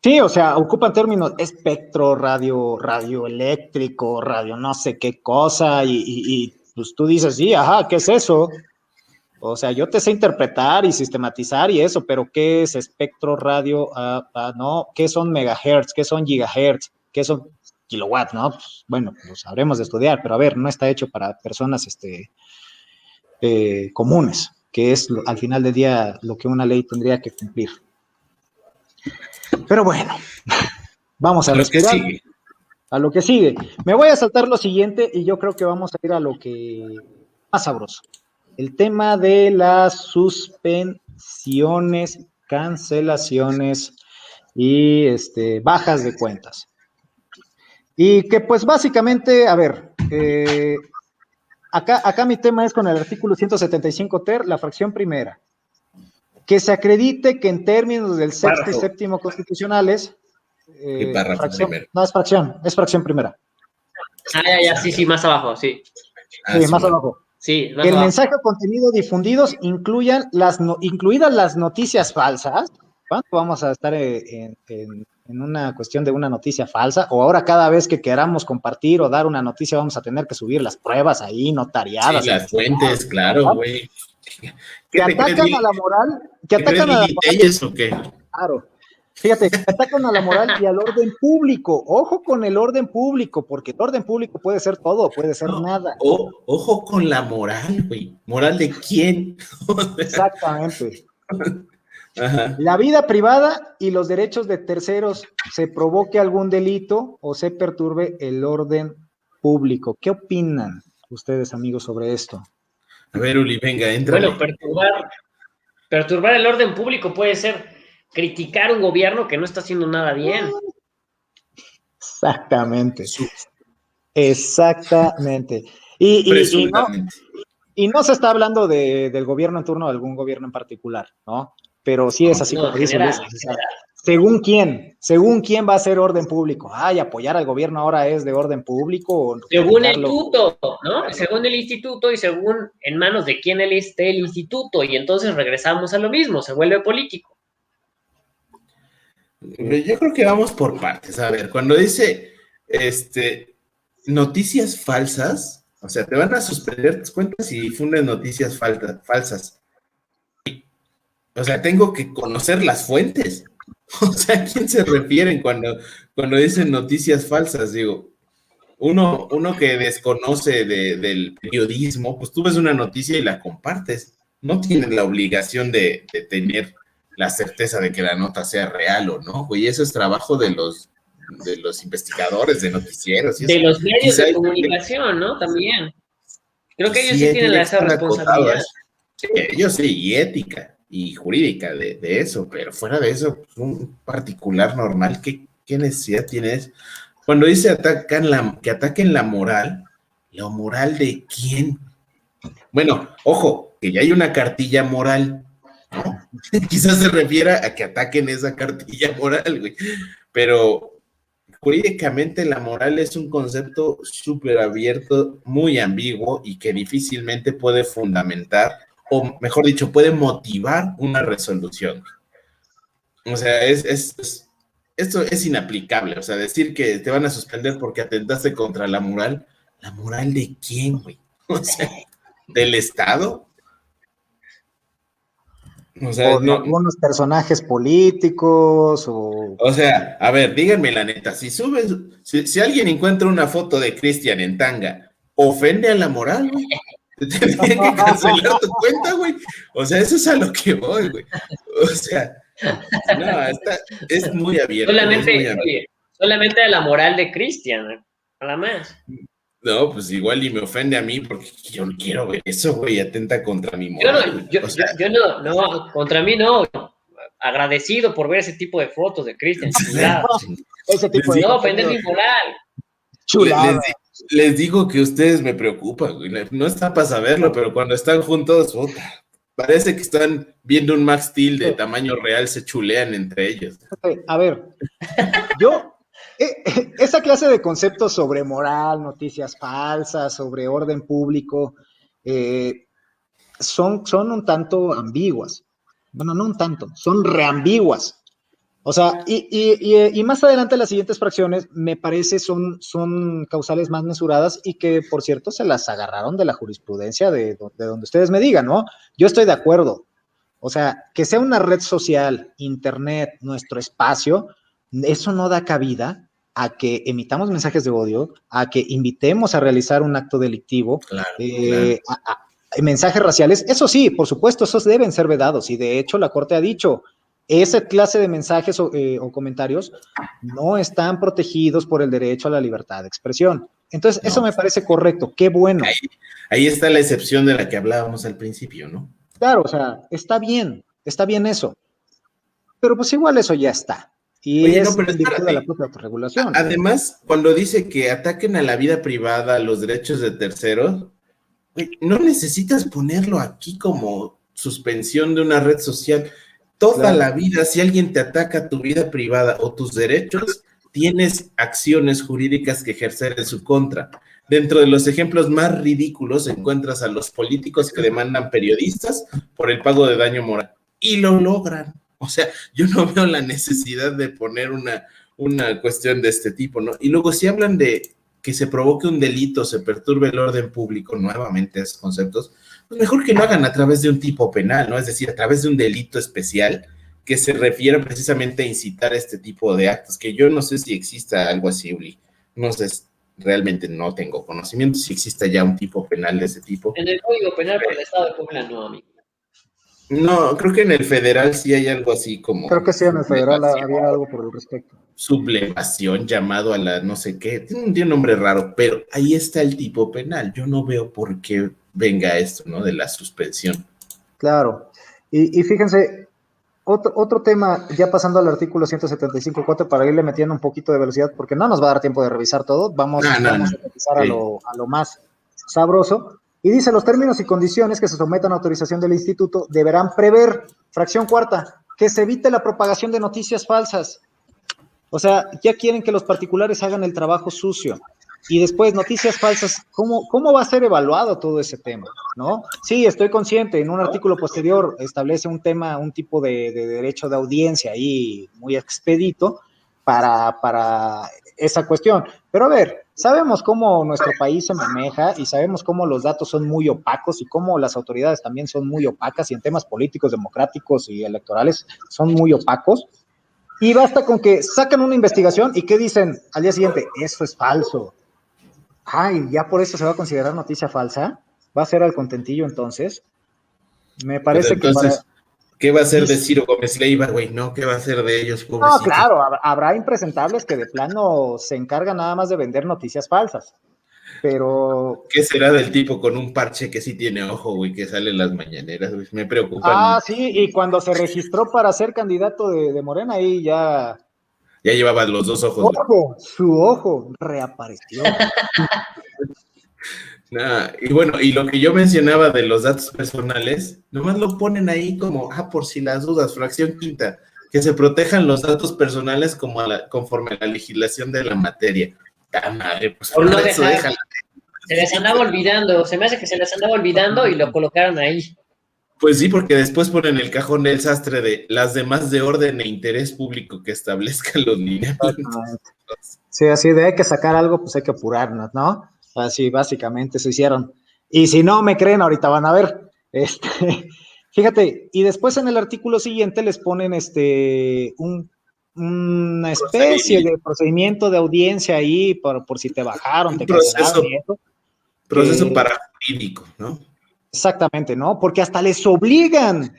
Sí, o sea, ocupan términos espectro, radioeléctrico, radio no sé qué cosa, y pues tú dices, sí, ajá, ¿qué es eso? O sea, yo te sé interpretar y sistematizar y eso, pero ¿qué es espectro, radio, no? ¿Qué son megahertz? ¿Qué son gigahertz? ¿Qué son kilowatts, no? Pues, bueno, lo sabremos de estudiar, pero a ver, no está hecho para personas comunes, que es al final del día lo que una ley tendría que cumplir. Pero bueno, vamos a respirar. A lo que sigue. Me voy a saltar lo siguiente y yo creo que vamos a ir a lo que más sabroso. El tema de la suspensión suspensiones, cancelaciones y bajas de cuentas. Y que pues básicamente, a ver, acá mi tema es con el artículo 175 ter, la fracción primera. Que se acredite que en términos del sexto y séptimo constitucionales, no es fracción primera. Sí, más abajo, sí. Sí, más abajo. Sí, más que el abajo. mensaje o contenido difundidos incluidas las noticias falsas. ¿Cuánto vamos a estar en una cuestión de una noticia falsa? O ahora cada vez que queramos compartir o dar una noticia vamos a tener que subir las pruebas ahí, notariadas. Sí, las fuentes, claro, güey. Que atacan a la moral. Que atacan a la moral. ¿Eso qué? Claro. Fíjate, atacan a la moral y al orden público. Ojo con el orden público, porque el orden público puede ser todo, puede ser nada. Ojo con la moral, güey. ¿Moral de quién? Exactamente. Ajá. La vida privada y los derechos de terceros, se provoque algún delito o se perturbe el orden público. ¿Qué opinan ustedes, amigos, sobre esto? A ver, Uli, venga, entra. Bueno, perturbar el orden público puede ser criticar un gobierno que no está haciendo nada bien. Exactamente. Exactamente. Y no se está hablando del gobierno en turno de algún gobierno en particular, ¿no? Pero sí es así como dice Luis. ¿Según quién va a ser orden público? Ay, apoyar al gobierno ahora es de orden público. Según el instituto, ¿no? Según el instituto y según en manos de quién esté el instituto. Y entonces regresamos a lo mismo, se vuelve político. Yo creo que vamos por partes. A ver, cuando dice noticias falsas, o sea, te van a suspender tus cuentas si difundes noticias falsas. O sea, tengo que conocer las fuentes. O sea, ¿a quién se refieren cuando dicen noticias falsas? Digo, uno que desconoce del periodismo, pues tú ves una noticia y la compartes. No tienes la obligación de tener la certeza de que la nota sea real o no, güey. Eso es trabajo de los investigadores, de noticieros. De los medios de comunicación, ¿no? También. Creo que ellos sí tienen esa responsabilidad. Sí, ellos sí, y ética y jurídica de eso, pero fuera de eso, pues, un particular normal, ¿qué necesidad tienes? Cuando dice que ataquen la moral de quién? Bueno, ojo, que ya hay una cartilla moral, ¿no? Quizás se refiera a que ataquen esa cartilla moral, güey, pero jurídicamente la moral es un concepto súper abierto, muy ambiguo y que difícilmente puede fundamentar, o mejor dicho, puede motivar una resolución. O sea, esto es inaplicable. O sea, decir que te van a suspender porque atentaste contra la moral ¿de quién, güey? O sea, ¿del Estado? O sea, o de algunos personajes políticos o sea, a ver, díganme la neta, si alguien encuentra una foto de Cristian en tanga, ¿ofende a la moral, güey? Te tendrían que cancelar tu cuenta, güey. O sea, eso es a lo que voy, güey. O sea, no, es muy abierto. Solamente a la moral de Cristian, nada más. No, pues igual y me ofende a mí porque yo no quiero ver eso, güey, atenta contra mi moral. Yo no, contra mí no. Agradecido por ver ese tipo de fotos de Cristian. No, ofender mi moral. Chulada. Les digo que ustedes me preocupan, güey. No está para saberlo, pero cuando están juntos, puta, parece que están viendo un Max Steel de tamaño real, se chulean entre ellos. A ver, esa clase de conceptos sobre moral, noticias falsas, sobre orden público, son un tanto ambiguas. Bueno, no un tanto, son reambiguas. O sea, y más adelante las siguientes fracciones, me parece, son causales más mesuradas y que, por cierto, se las agarraron de la jurisprudencia de donde ustedes me digan, ¿no? Yo estoy de acuerdo. O sea, que sea una red social, internet, nuestro espacio, eso no da cabida a que emitamos mensajes de odio, a que invitemos a realizar un acto delictivo, claro. Mensajes raciales. Eso sí, por supuesto, esos deben ser vedados y de hecho la Corte ha dicho esa clase de mensajes o comentarios no están protegidos por el derecho a la libertad de expresión. Entonces, eso me parece correcto, qué bueno. Ahí está la excepción de la que hablábamos al principio, ¿no? Claro, o sea, está bien, está bien eso, pero pues igual eso ya está. Y Oye, es no, pero en virtud de la espérate. propia autorregulación. Además, cuando dice que ataquen a la vida privada, los derechos de terceros, güey, no necesitas ponerlo aquí como suspensión de una red social. Toda Claro. la vida, si alguien te ataca tu vida privada o tus derechos, tienes acciones jurídicas que ejercer en su contra. Dentro de los ejemplos más ridículos encuentras a los políticos que demandan periodistas por el pago de daño moral. Y lo logran. O sea, yo no veo la necesidad de poner una cuestión de este tipo, ¿no? Y luego si hablan de que se provoque un delito, se perturbe el orden público, nuevamente esos conceptos, pues mejor que lo hagan a través de un tipo penal, ¿no? Es decir, a través de un delito especial que se refiera precisamente a incitar a este tipo de actos, que yo no sé si exista algo así, Uli. No sé, realmente no tengo conocimiento si exista ya un tipo penal de ese tipo. En el Código Penal para el Estado de Puebla no, amigo. No, creo que en el federal sí hay algo así Creo como que sí, en el federal había algo por el respecto. sublevación llamado a la no sé qué, tiene un nombre raro, pero ahí está el tipo penal. Yo no veo por qué venga esto, ¿no? De la suspensión. Claro. Y fíjense, otro tema, ya pasando al artículo 175.4 para irle metiendo un poquito de velocidad, porque no nos va a dar tiempo de revisar todo, vamos a empezar Sí. a lo más sabroso. Y dice, los términos y condiciones que se sometan a autorización del instituto deberán prever, fracción cuarta, que se evite la propagación de noticias falsas. O sea, ya quieren que los particulares hagan el trabajo sucio. Y después, noticias falsas, ¿cómo va a ser evaluado todo ese tema? ¿No? Sí, estoy consciente, en un artículo posterior establece un tema, un tipo de derecho de audiencia ahí muy expedito para esa cuestión. Pero a ver, sabemos cómo nuestro país se maneja y sabemos cómo los datos son muy opacos y cómo las autoridades también son muy opacas y en temas políticos, democráticos y electorales son muy opacos. Y basta con que sacan una investigación y ¿qué dicen al día siguiente? Eso es falso. Ay, ya por eso se va a considerar noticia falsa. ¿Va a ser al contentillo entonces? Me parece Pero entonces, que para... ¿qué va a hacer de Ciro Gómez Leiva, güey? No, ¿qué va a hacer de ellos, No, pobrecitos? claro, habrá impresentables que de plano se encargan nada más de vender noticias falsas. Pero... ¿Qué será del tipo con un parche que sí tiene ojo, güey, que sale en las mañaneras, güey? Me preocupan Ah, mucho. sí, y cuando se registró para ser candidato de Morena, ahí ya... Ya llevaba los dos ojos, güey. Ojo, su ojo reapareció. Nah, y bueno, y lo que yo mencionaba de los datos personales, nomás lo ponen ahí como, por si las dudas, fracción quinta, que se protejan los datos personales como conforme a la legislación de la materia. Madre, pues Por no eso dejar, déjala. se les andaba olvidando, se me hace que se les andaba olvidando y lo colocaron ahí. Pues sí, porque después ponen el cajón del sastre de las demás de orden e interés público que establezcan los lineamientos. Sí, así de hay que sacar algo, pues hay que apurarnos, ¿no? Así básicamente se hicieron. Y si no me creen, ahorita van a ver. Fíjate, y después en el artículo siguiente les ponen una especie de procedimiento de audiencia ahí por si te bajaron, Un te cancelaron y eso. proceso parajurídico, ¿no? Exactamente, ¿no? Porque hasta les obligan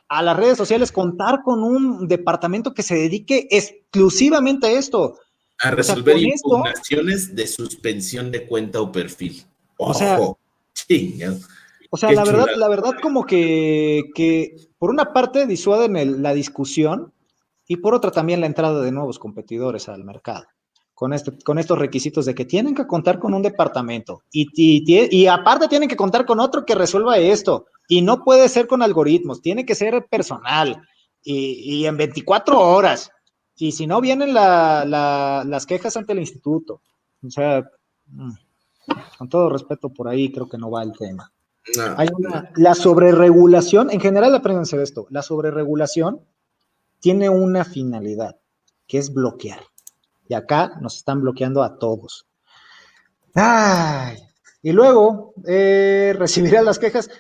a las redes sociales contar con un departamento que se dedique exclusivamente a esto. A resolver impugnaciones de suspensión de cuenta o perfil. Ojo, o sea, chingado. O sea, la verdad como que por una parte disuaden la discusión y por otra también la entrada de nuevos competidores al mercado. Con estos requisitos de que tienen que contar con un departamento y aparte tienen que contar con otro que resuelva esto. Y no puede ser con algoritmos, tiene que ser personal y en 24 horas. Y si no, vienen las quejas ante el instituto. O sea, con todo respeto por ahí, creo que no va el tema. No, Hay la sobreregulación, en general apréndanse de esto, la sobreregulación tiene una finalidad, que es bloquear. Y acá nos están bloqueando a todos. Ay, y luego recibirán las quejas.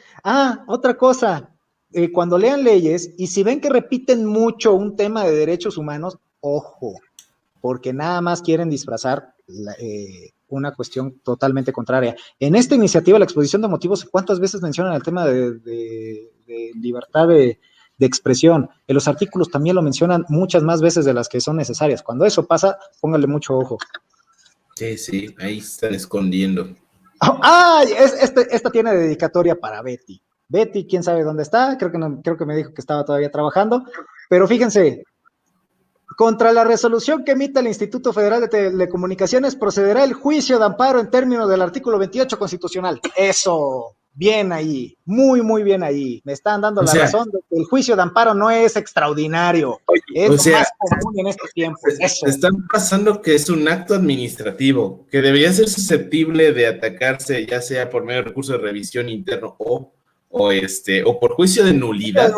Otra cosa, cuando lean leyes y si ven que repiten mucho un tema de derechos humanos, ojo, porque nada más quieren disfrazar una cuestión totalmente contraria. En esta iniciativa, la exposición de motivos, ¿cuántas veces mencionan el tema de libertad de expresión? En los artículos también lo mencionan muchas más veces de las que son necesarias. Cuando eso pasa, póngale mucho ojo. Sí, ahí están escondiendo. Esta tiene dedicatoria para Betty. Betty, quién sabe dónde está, creo que me dijo que estaba todavía trabajando, pero fíjense, contra la resolución que emita el Instituto Federal de Telecomunicaciones procederá el juicio de amparo en términos del artículo 28 constitucional. Eso, bien ahí, muy bien ahí. Me están dando la razón de que el juicio de amparo no es extraordinario, es lo más común en estos tiempos. Eso. Están pasando que es un acto administrativo que debería ser susceptible de atacarse, ya sea por medio de recurso de revisión interno o por juicio de nulidad.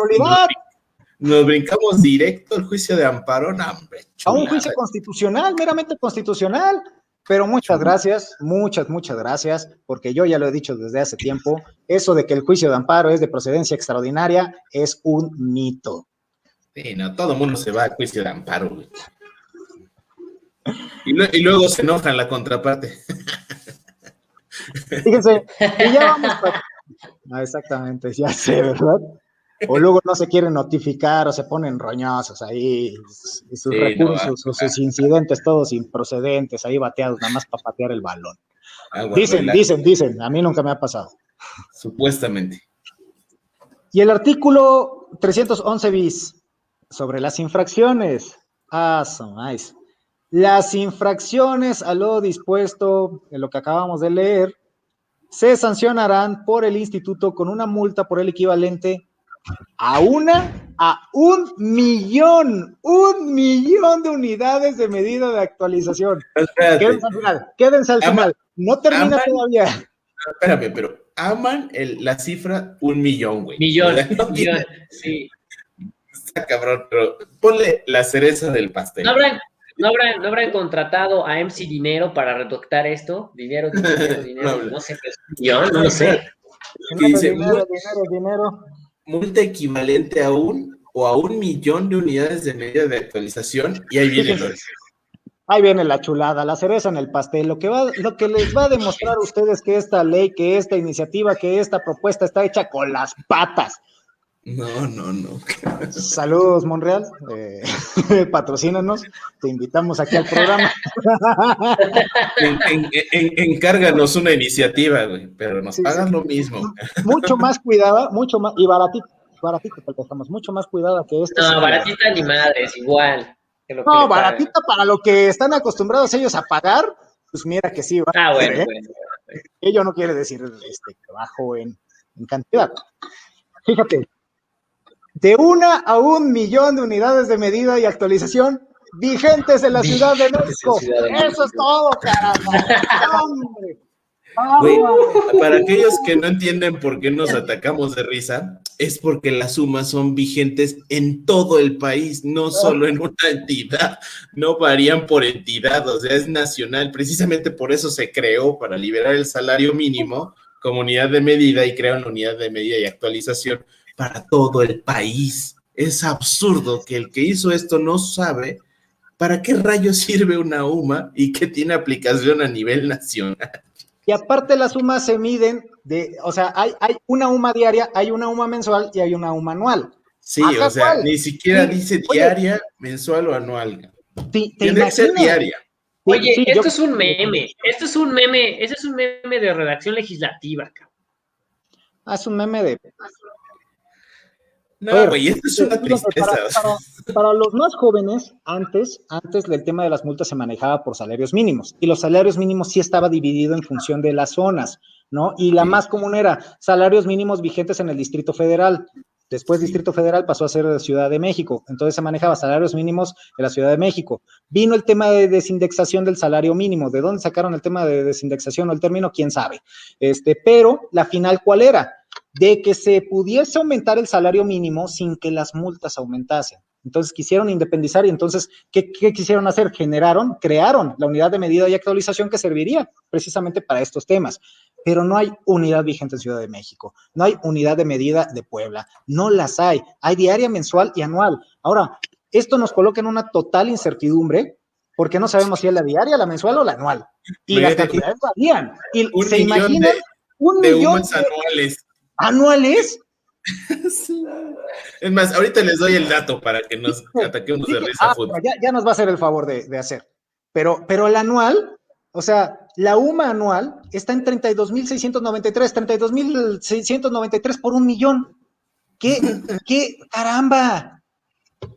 Nos brincamos directo al juicio de amparo, no, hombre, a un juicio constitucional, meramente constitucional, pero muchas gracias, muchas gracias, porque yo ya lo he dicho desde hace tiempo, eso de que el juicio de amparo es de procedencia extraordinaria es un mito. Sí, no, todo el mundo se va al juicio de amparo, güey. Y luego se enojan la contraparte. Fíjense, y ya vamos para... exactamente, ya sé, ¿verdad? O luego no se quieren notificar o se ponen roñosos ahí, y sus recursos o sus incidentes todos improcedentes, ahí bateados, nada más para patear el balón. Dicen, a mí nunca me ha pasado. Supuestamente. Y el artículo 311 bis, sobre las infracciones. Las infracciones a lo dispuesto en lo que acabamos de leer se sancionarán por el instituto con una multa por el equivalente a un millón de unidades de medida de actualización. Quédense al final. No termina todavía. Espérame, pero aman la cifra 1 millón, güey. Millón, sí. Está cabrón, pero ponle la cereza del pastel. ¿No habrán contratado a MC Dinero para redactar esto? Dinero, no sé qué es millón, no lo sé. Dinero. Multa equivalente a 1 millón de unidades de medida de actualización, y ahí viene Ahí viene la chulada, la cereza en el pastel, lo que les va a demostrar a ustedes que esta ley, que esta iniciativa, que esta propuesta está hecha con las patas. No. Saludos, Monreal, patrocínanos, te invitamos aquí al programa. Encárganos una iniciativa, güey, pero nos pagan lo mismo. Mucho más cuidada, y baratito, porque estamos mucho más cuidada que esto. No, baratita ni madres, igual. No, baratita para lo que están acostumbrados ellos a pagar, pues mira que sí. Bueno. Ello no quiere decir que bajo en cantidad. Fíjate, de 1 a 1 millón de unidades de medida y actualización vigentes en la Ciudad de México. Eso es todo, caramba. ¡Hombre! Güey, para aquellos que no entienden por qué nos atacamos de risa, es porque las sumas son vigentes en todo el país, no solo en una entidad, no varían por entidad, o sea, es nacional. Precisamente por eso se creó, para liberar el salario mínimo como unidad de medida, y crearon la unidad de medida y actualización para todo el país. Es absurdo que el que hizo esto no sabe para qué rayos sirve una UMA y que tiene aplicación a nivel nacional. Y aparte las UMAs se miden, o sea, hay una UMA diaria, hay una UMA mensual y hay una UMA anual. Sí, o sea, ¿cuál? Ni siquiera dice diaria, mensual o anual. Tiene que ser diaria. Oye, esto es un meme, este es un meme de redacción legislativa, cabrón. Es un meme de... No, güey, esto es una tristeza. Para los más jóvenes, antes el tema de las multas se manejaba por salarios mínimos, y los salarios mínimos sí estaba dividido en función de las zonas, ¿no? Y la más común era salarios mínimos vigentes en el Distrito Federal. Después Distrito Federal pasó a ser Ciudad de México, entonces se manejaba salarios mínimos de la Ciudad de México. Vino el tema de desindexación del salario mínimo. ¿De dónde sacaron el tema de desindexación o el término? ¿Quién sabe? Pero la final, ¿cuál era? De que se pudiese aumentar el salario mínimo sin que las multas aumentasen. Entonces quisieron independizar y entonces, ¿qué quisieron hacer? Crearon la unidad de medida y actualización que serviría precisamente para estos temas. Pero no hay unidad vigente en Ciudad de México, no hay unidad de medida de Puebla, no las hay diaria, mensual y anual. Ahora, esto nos coloca en una total incertidumbre, porque no sabemos si es la diaria, la mensual o la anual. Y las cantidades varían. Y se imaginan un millón de anuales. ¿Anuales? Es más, ahorita les doy el dato para que nos ataquemos de risa. Ya nos va a hacer el favor de hacer. Pero el anual, O sea, la UMA anual está en 32,693 por 1,000,000. ¿Qué caramba?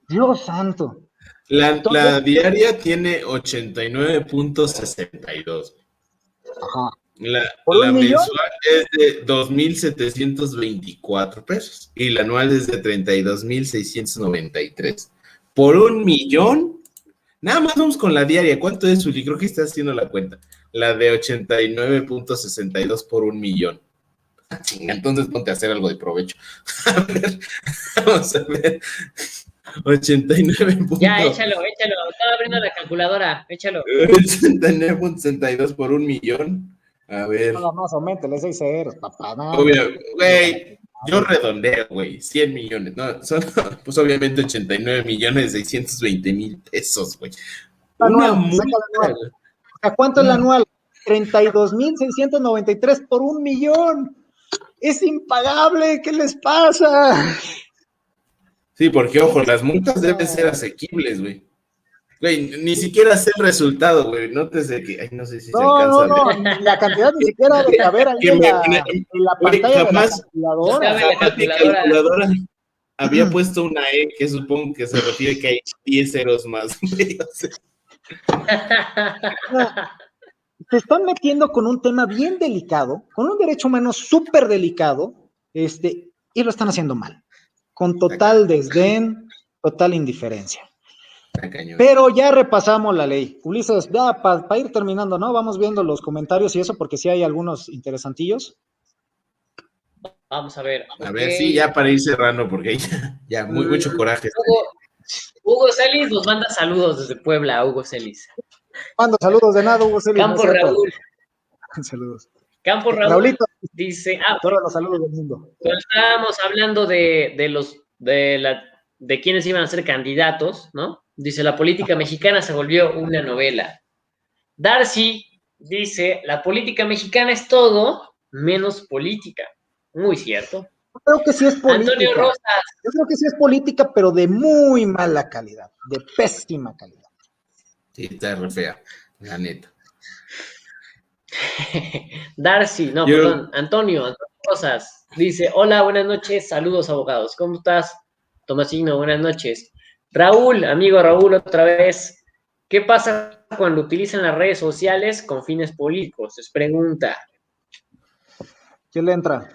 Dios santo. La diaria tiene 89.62. Ajá. La ¿Por 1,000,000? mensual es de 2,724 pesos y la anual es de 32,693. ¿Por 1,000,000? Nada más vamos con la diaria. ¿Cuánto es, Uli? Creo que está haciendo la cuenta. La de 89.62 por 1,000,000. Entonces ponte a hacer algo de provecho. A ver, vamos a ver. 89. Ya, échalo. Estaba abriendo la calculadora, échalo. 89.62 por 1,000,000. A ver. Nada más, aumentale 6 ceros, papá. Obvio, güey, yo redondeo, güey, 100 millones, ¿no? Son, pues obviamente 89,620,000 pesos, güey. Una multa. ¿A cuánto es el anual? 32,693 por 1,000,000. Es impagable, ¿qué les pasa? Sí, porque, ojo, las multas deben ser asequibles, güey. Güey, ni siquiera sé el resultado, güey. Nótese que, ay, no sé si se alcanza a ver. No, la cantidad ni siquiera de caber ahí en la pantalla jamás, de la calculadora. Mi calculadora había puesto una E, que supongo que se refiere que hay 10 ceros más, güey. O sea. Se están metiendo con un tema bien delicado, con un derecho humano súper delicado, y lo están haciendo mal, con total desdén, total indiferencia. Pero ya repasamos la ley. Ulises, ya para ir terminando, ¿no? Vamos viendo los comentarios y eso, porque sí hay algunos interesantillos. Vamos a ver. A ver, sí, ya para ir cerrando, porque ya mucho coraje. Hugo Celis nos manda saludos desde Puebla, Hugo Celis. Mando saludos de nada, Hugo Celis. Campo Raúl. Saludos. Campo Raúl Raulito, dice, todos los saludos del mundo. Cuando estábamos hablando de quiénes iban a ser candidatos, ¿no? Dice, la política mexicana se volvió una novela. Darcy dice, la política mexicana es todo menos política. Muy cierto. Yo creo que sí es política. Antonio Rosas. Yo creo que sí es política, pero de muy mala calidad, de pésima calidad. Sí, está re fea, la neta. Darcy, no, perdón, Antonio Rosas dice, hola, buenas noches, saludos abogados, ¿cómo estás? Tomasino, buenas noches. Raúl, amigo Raúl, otra vez, ¿qué pasa cuando utilizan las redes sociales con fines políticos? Es pregunta. ¿Quién le entra?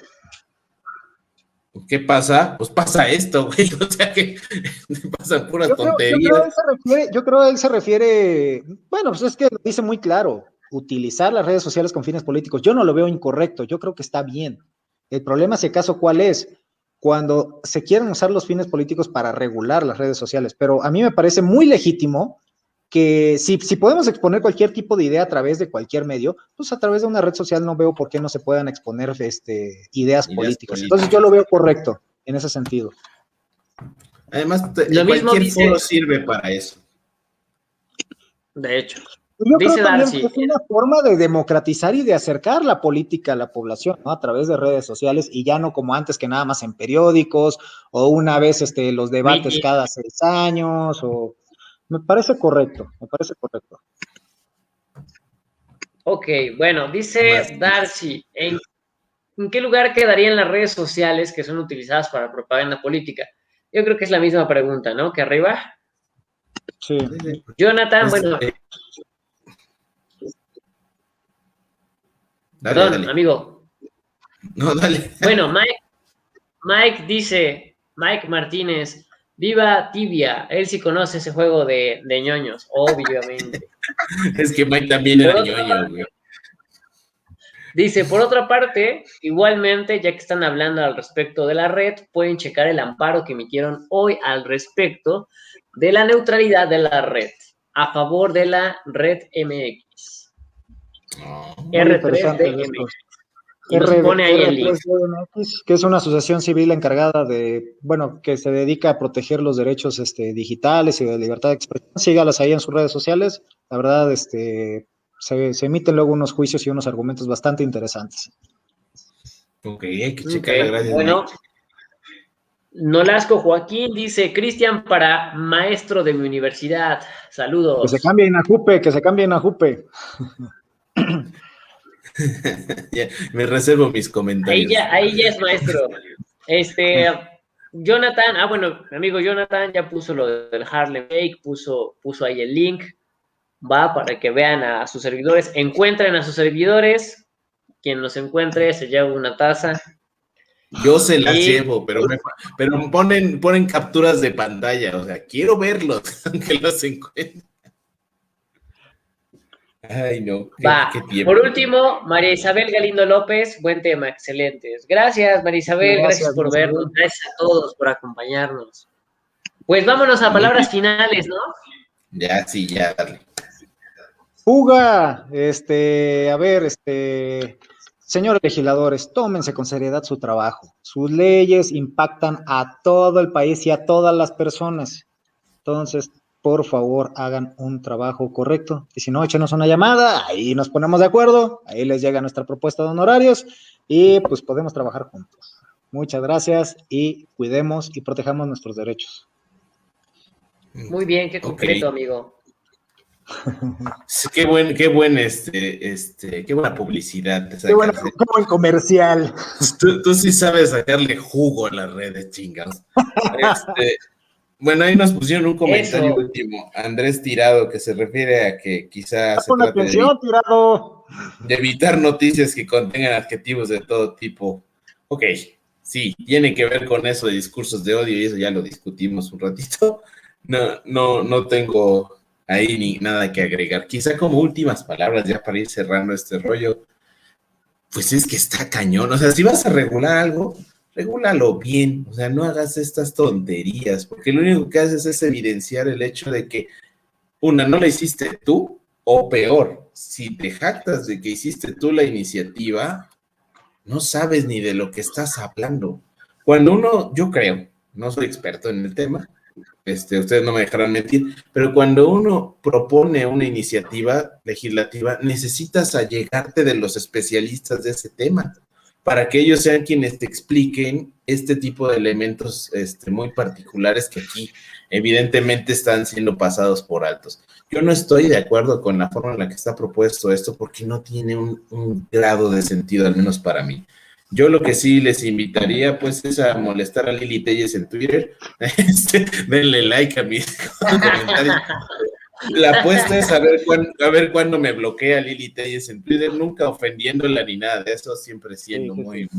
¿Qué pasa? Pues pasa esto, güey, o sea que pasan puras tonterías. Yo creo que él se refiere, bueno, pues es que lo dice muy claro, utilizar las redes sociales con fines políticos. Yo no lo veo incorrecto, yo creo que está bien. El problema, si acaso, ¿cuál es? Cuando se quieren usar los fines políticos para regular las redes sociales, pero a mí me parece muy legítimo que si podemos exponer cualquier tipo de idea a través de cualquier medio, pues a través de una red social no veo por qué no se puedan exponer ideas políticas. Entonces yo lo veo correcto en ese sentido. Además, cualquier foro sirve para eso. De hecho. Yo creo también que es una forma de democratizar y de acercar la política a la población, ¿no? A través de redes sociales y ya no como antes que nada más en periódicos o una vez los debates cada 6 años o... Me parece correcto. Ok, bueno, dice Darcy, ¿en qué lugar quedarían las redes sociales que son utilizadas para propaganda política? Yo creo que es la misma pregunta, ¿no? Que arriba. Sí. Jonathan, bueno. Perdón, amigo. No, dale. Bueno, Mike dice, Mike Martínez, viva Tibia, él sí conoce ese juego de ñoños, obviamente. Es que Mike también era ñoño, güey. Dice, por otra parte, igualmente, ya que están hablando al respecto de la red, pueden checar el amparo que emitieron hoy al respecto de la neutralidad de la red, a favor de la red MX. R3DMX. Y nos pone ahí el link. Que es una asociación civil encargada de, bueno, que se dedica a proteger los derechos digitales y de libertad de expresión. Sígalas ahí en sus redes sociales. La verdad, se emiten luego unos juicios y unos argumentos bastante interesantes. Ok, hay que checar, gracias. Bueno, Nolasco Joaquín dice, Cristian para maestro de mi universidad. Saludos. Que se cambie en Ajupe. Ya, me reservo mis comentarios. Ahí ya es maestro. Jonathan, bueno, mi amigo Jonathan ya puso lo del Harlem Shake, puso ahí el link, va para que vean a sus servidores, encuentren a sus servidores, quien los encuentre se lleva una taza. Yo se las llevo, pero ponen capturas de pantalla, o sea, quiero verlos, aunque los encuentren. Ay, no. Qué tiempo. Por último, María Isabel Galindo López, buen tema, excelentes. Gracias, María Isabel, gracias por vernos, gracias a todos por acompañarnos. Pues vámonos a palabras finales, ¿no? Ya, sí, ya, dale. Fuga, señores legisladores, tómense con seriedad su trabajo. Sus leyes impactan a todo el país y a todas las personas. Entonces, por favor, hagan un trabajo correcto. Y si no, échenos una llamada, ahí nos ponemos de acuerdo, ahí les llega nuestra propuesta de honorarios y pues podemos trabajar juntos. Muchas gracias y cuidemos y protejamos nuestros derechos. Muy bien, qué concreto, amigo. Qué buena publicidad. Qué buen comercial. Tú sí sabes sacarle jugo a las redes, chingados. Bueno, ahí nos pusieron un comentario último, Andrés Tirado, que se refiere a que quizás se trate de evitar noticias que contengan adjetivos de todo tipo. Ok, sí, tiene que ver con eso de discursos de odio y eso ya lo discutimos un ratito. No tengo ahí ni nada que agregar. Quizá como últimas palabras ya para ir cerrando este rollo, pues es que está cañón. O sea, si vas a regular algo, regúlalo bien, o sea, no hagas estas tonterías, porque lo único que haces es evidenciar el hecho de que, no la hiciste tú, o peor, si te jactas de que hiciste tú la iniciativa, no sabes ni de lo que estás hablando. Cuando yo creo, no soy experto en el tema, ustedes no me dejarán mentir, pero cuando uno propone una iniciativa legislativa, necesitas allegarte de los especialistas de ese tema, para que ellos sean quienes te expliquen este tipo de elementos muy particulares que aquí evidentemente están siendo pasados por altos. Yo no estoy de acuerdo con la forma en la que está propuesto esto porque no tiene un grado de sentido, al menos para mí. Yo lo que sí les invitaría, pues, es a molestar a Lili Telles en Twitter. Denle like a mis comentarios. La apuesta es a ver cuándo me bloquea Lili Telles en Twitter, nunca ofendiéndola ni nada de eso, siempre siendo muy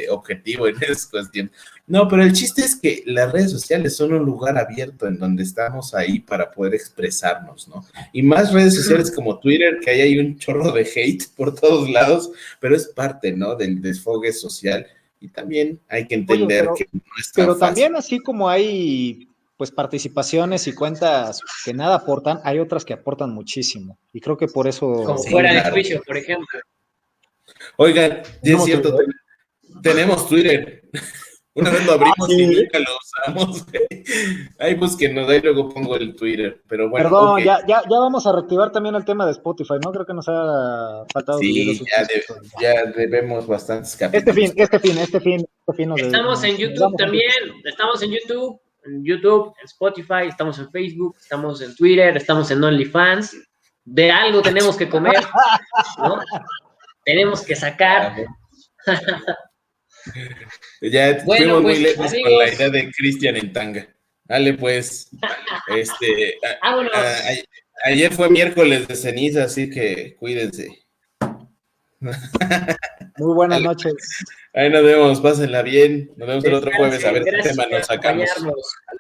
objetivo en esa cuestión. No, pero el chiste es que las redes sociales son un lugar abierto en donde estamos ahí para poder expresarnos, ¿no? Y más redes sociales como Twitter, que ahí hay un chorro de hate por todos lados, pero es parte, ¿no?, del desfogue social. Y también hay que entender que no es tan fácil. También así como hay pues participaciones y cuentas que nada aportan, hay otras que aportan muchísimo. Y creo que por eso... Como fuera de juicio, por ejemplo. Oigan, es cierto, tenemos Twitter. Una vez lo abrimos y nunca lo usamos. Ahí búsquenos, ahí luego pongo el Twitter. Pero bueno, perdón, ya vamos a reactivar también el tema de Spotify, ¿no? Creo que nos ha faltado. Sí, ya debemos bastantes capítulos. Este fin. Estamos en YouTube también, estamos en YouTube, en Spotify, estamos en Facebook, estamos en Twitter, estamos en OnlyFans. De algo tenemos que comer, ¿no? Tenemos que sacar. Ya fuimos muy lejos amigos, con la idea de Cristian en tanga. Dale, pues. Ayer fue miércoles de ceniza, así que cuídense. Muy buenas noches. Ahí nos vemos, pásenla bien. Nos vemos el otro jueves a ver qué tema nos sacamos. Dale,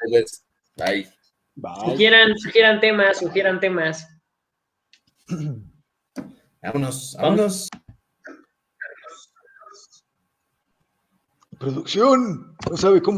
pues. Bye. Sugieran temas. Vámonos. Producción, no sabe cómo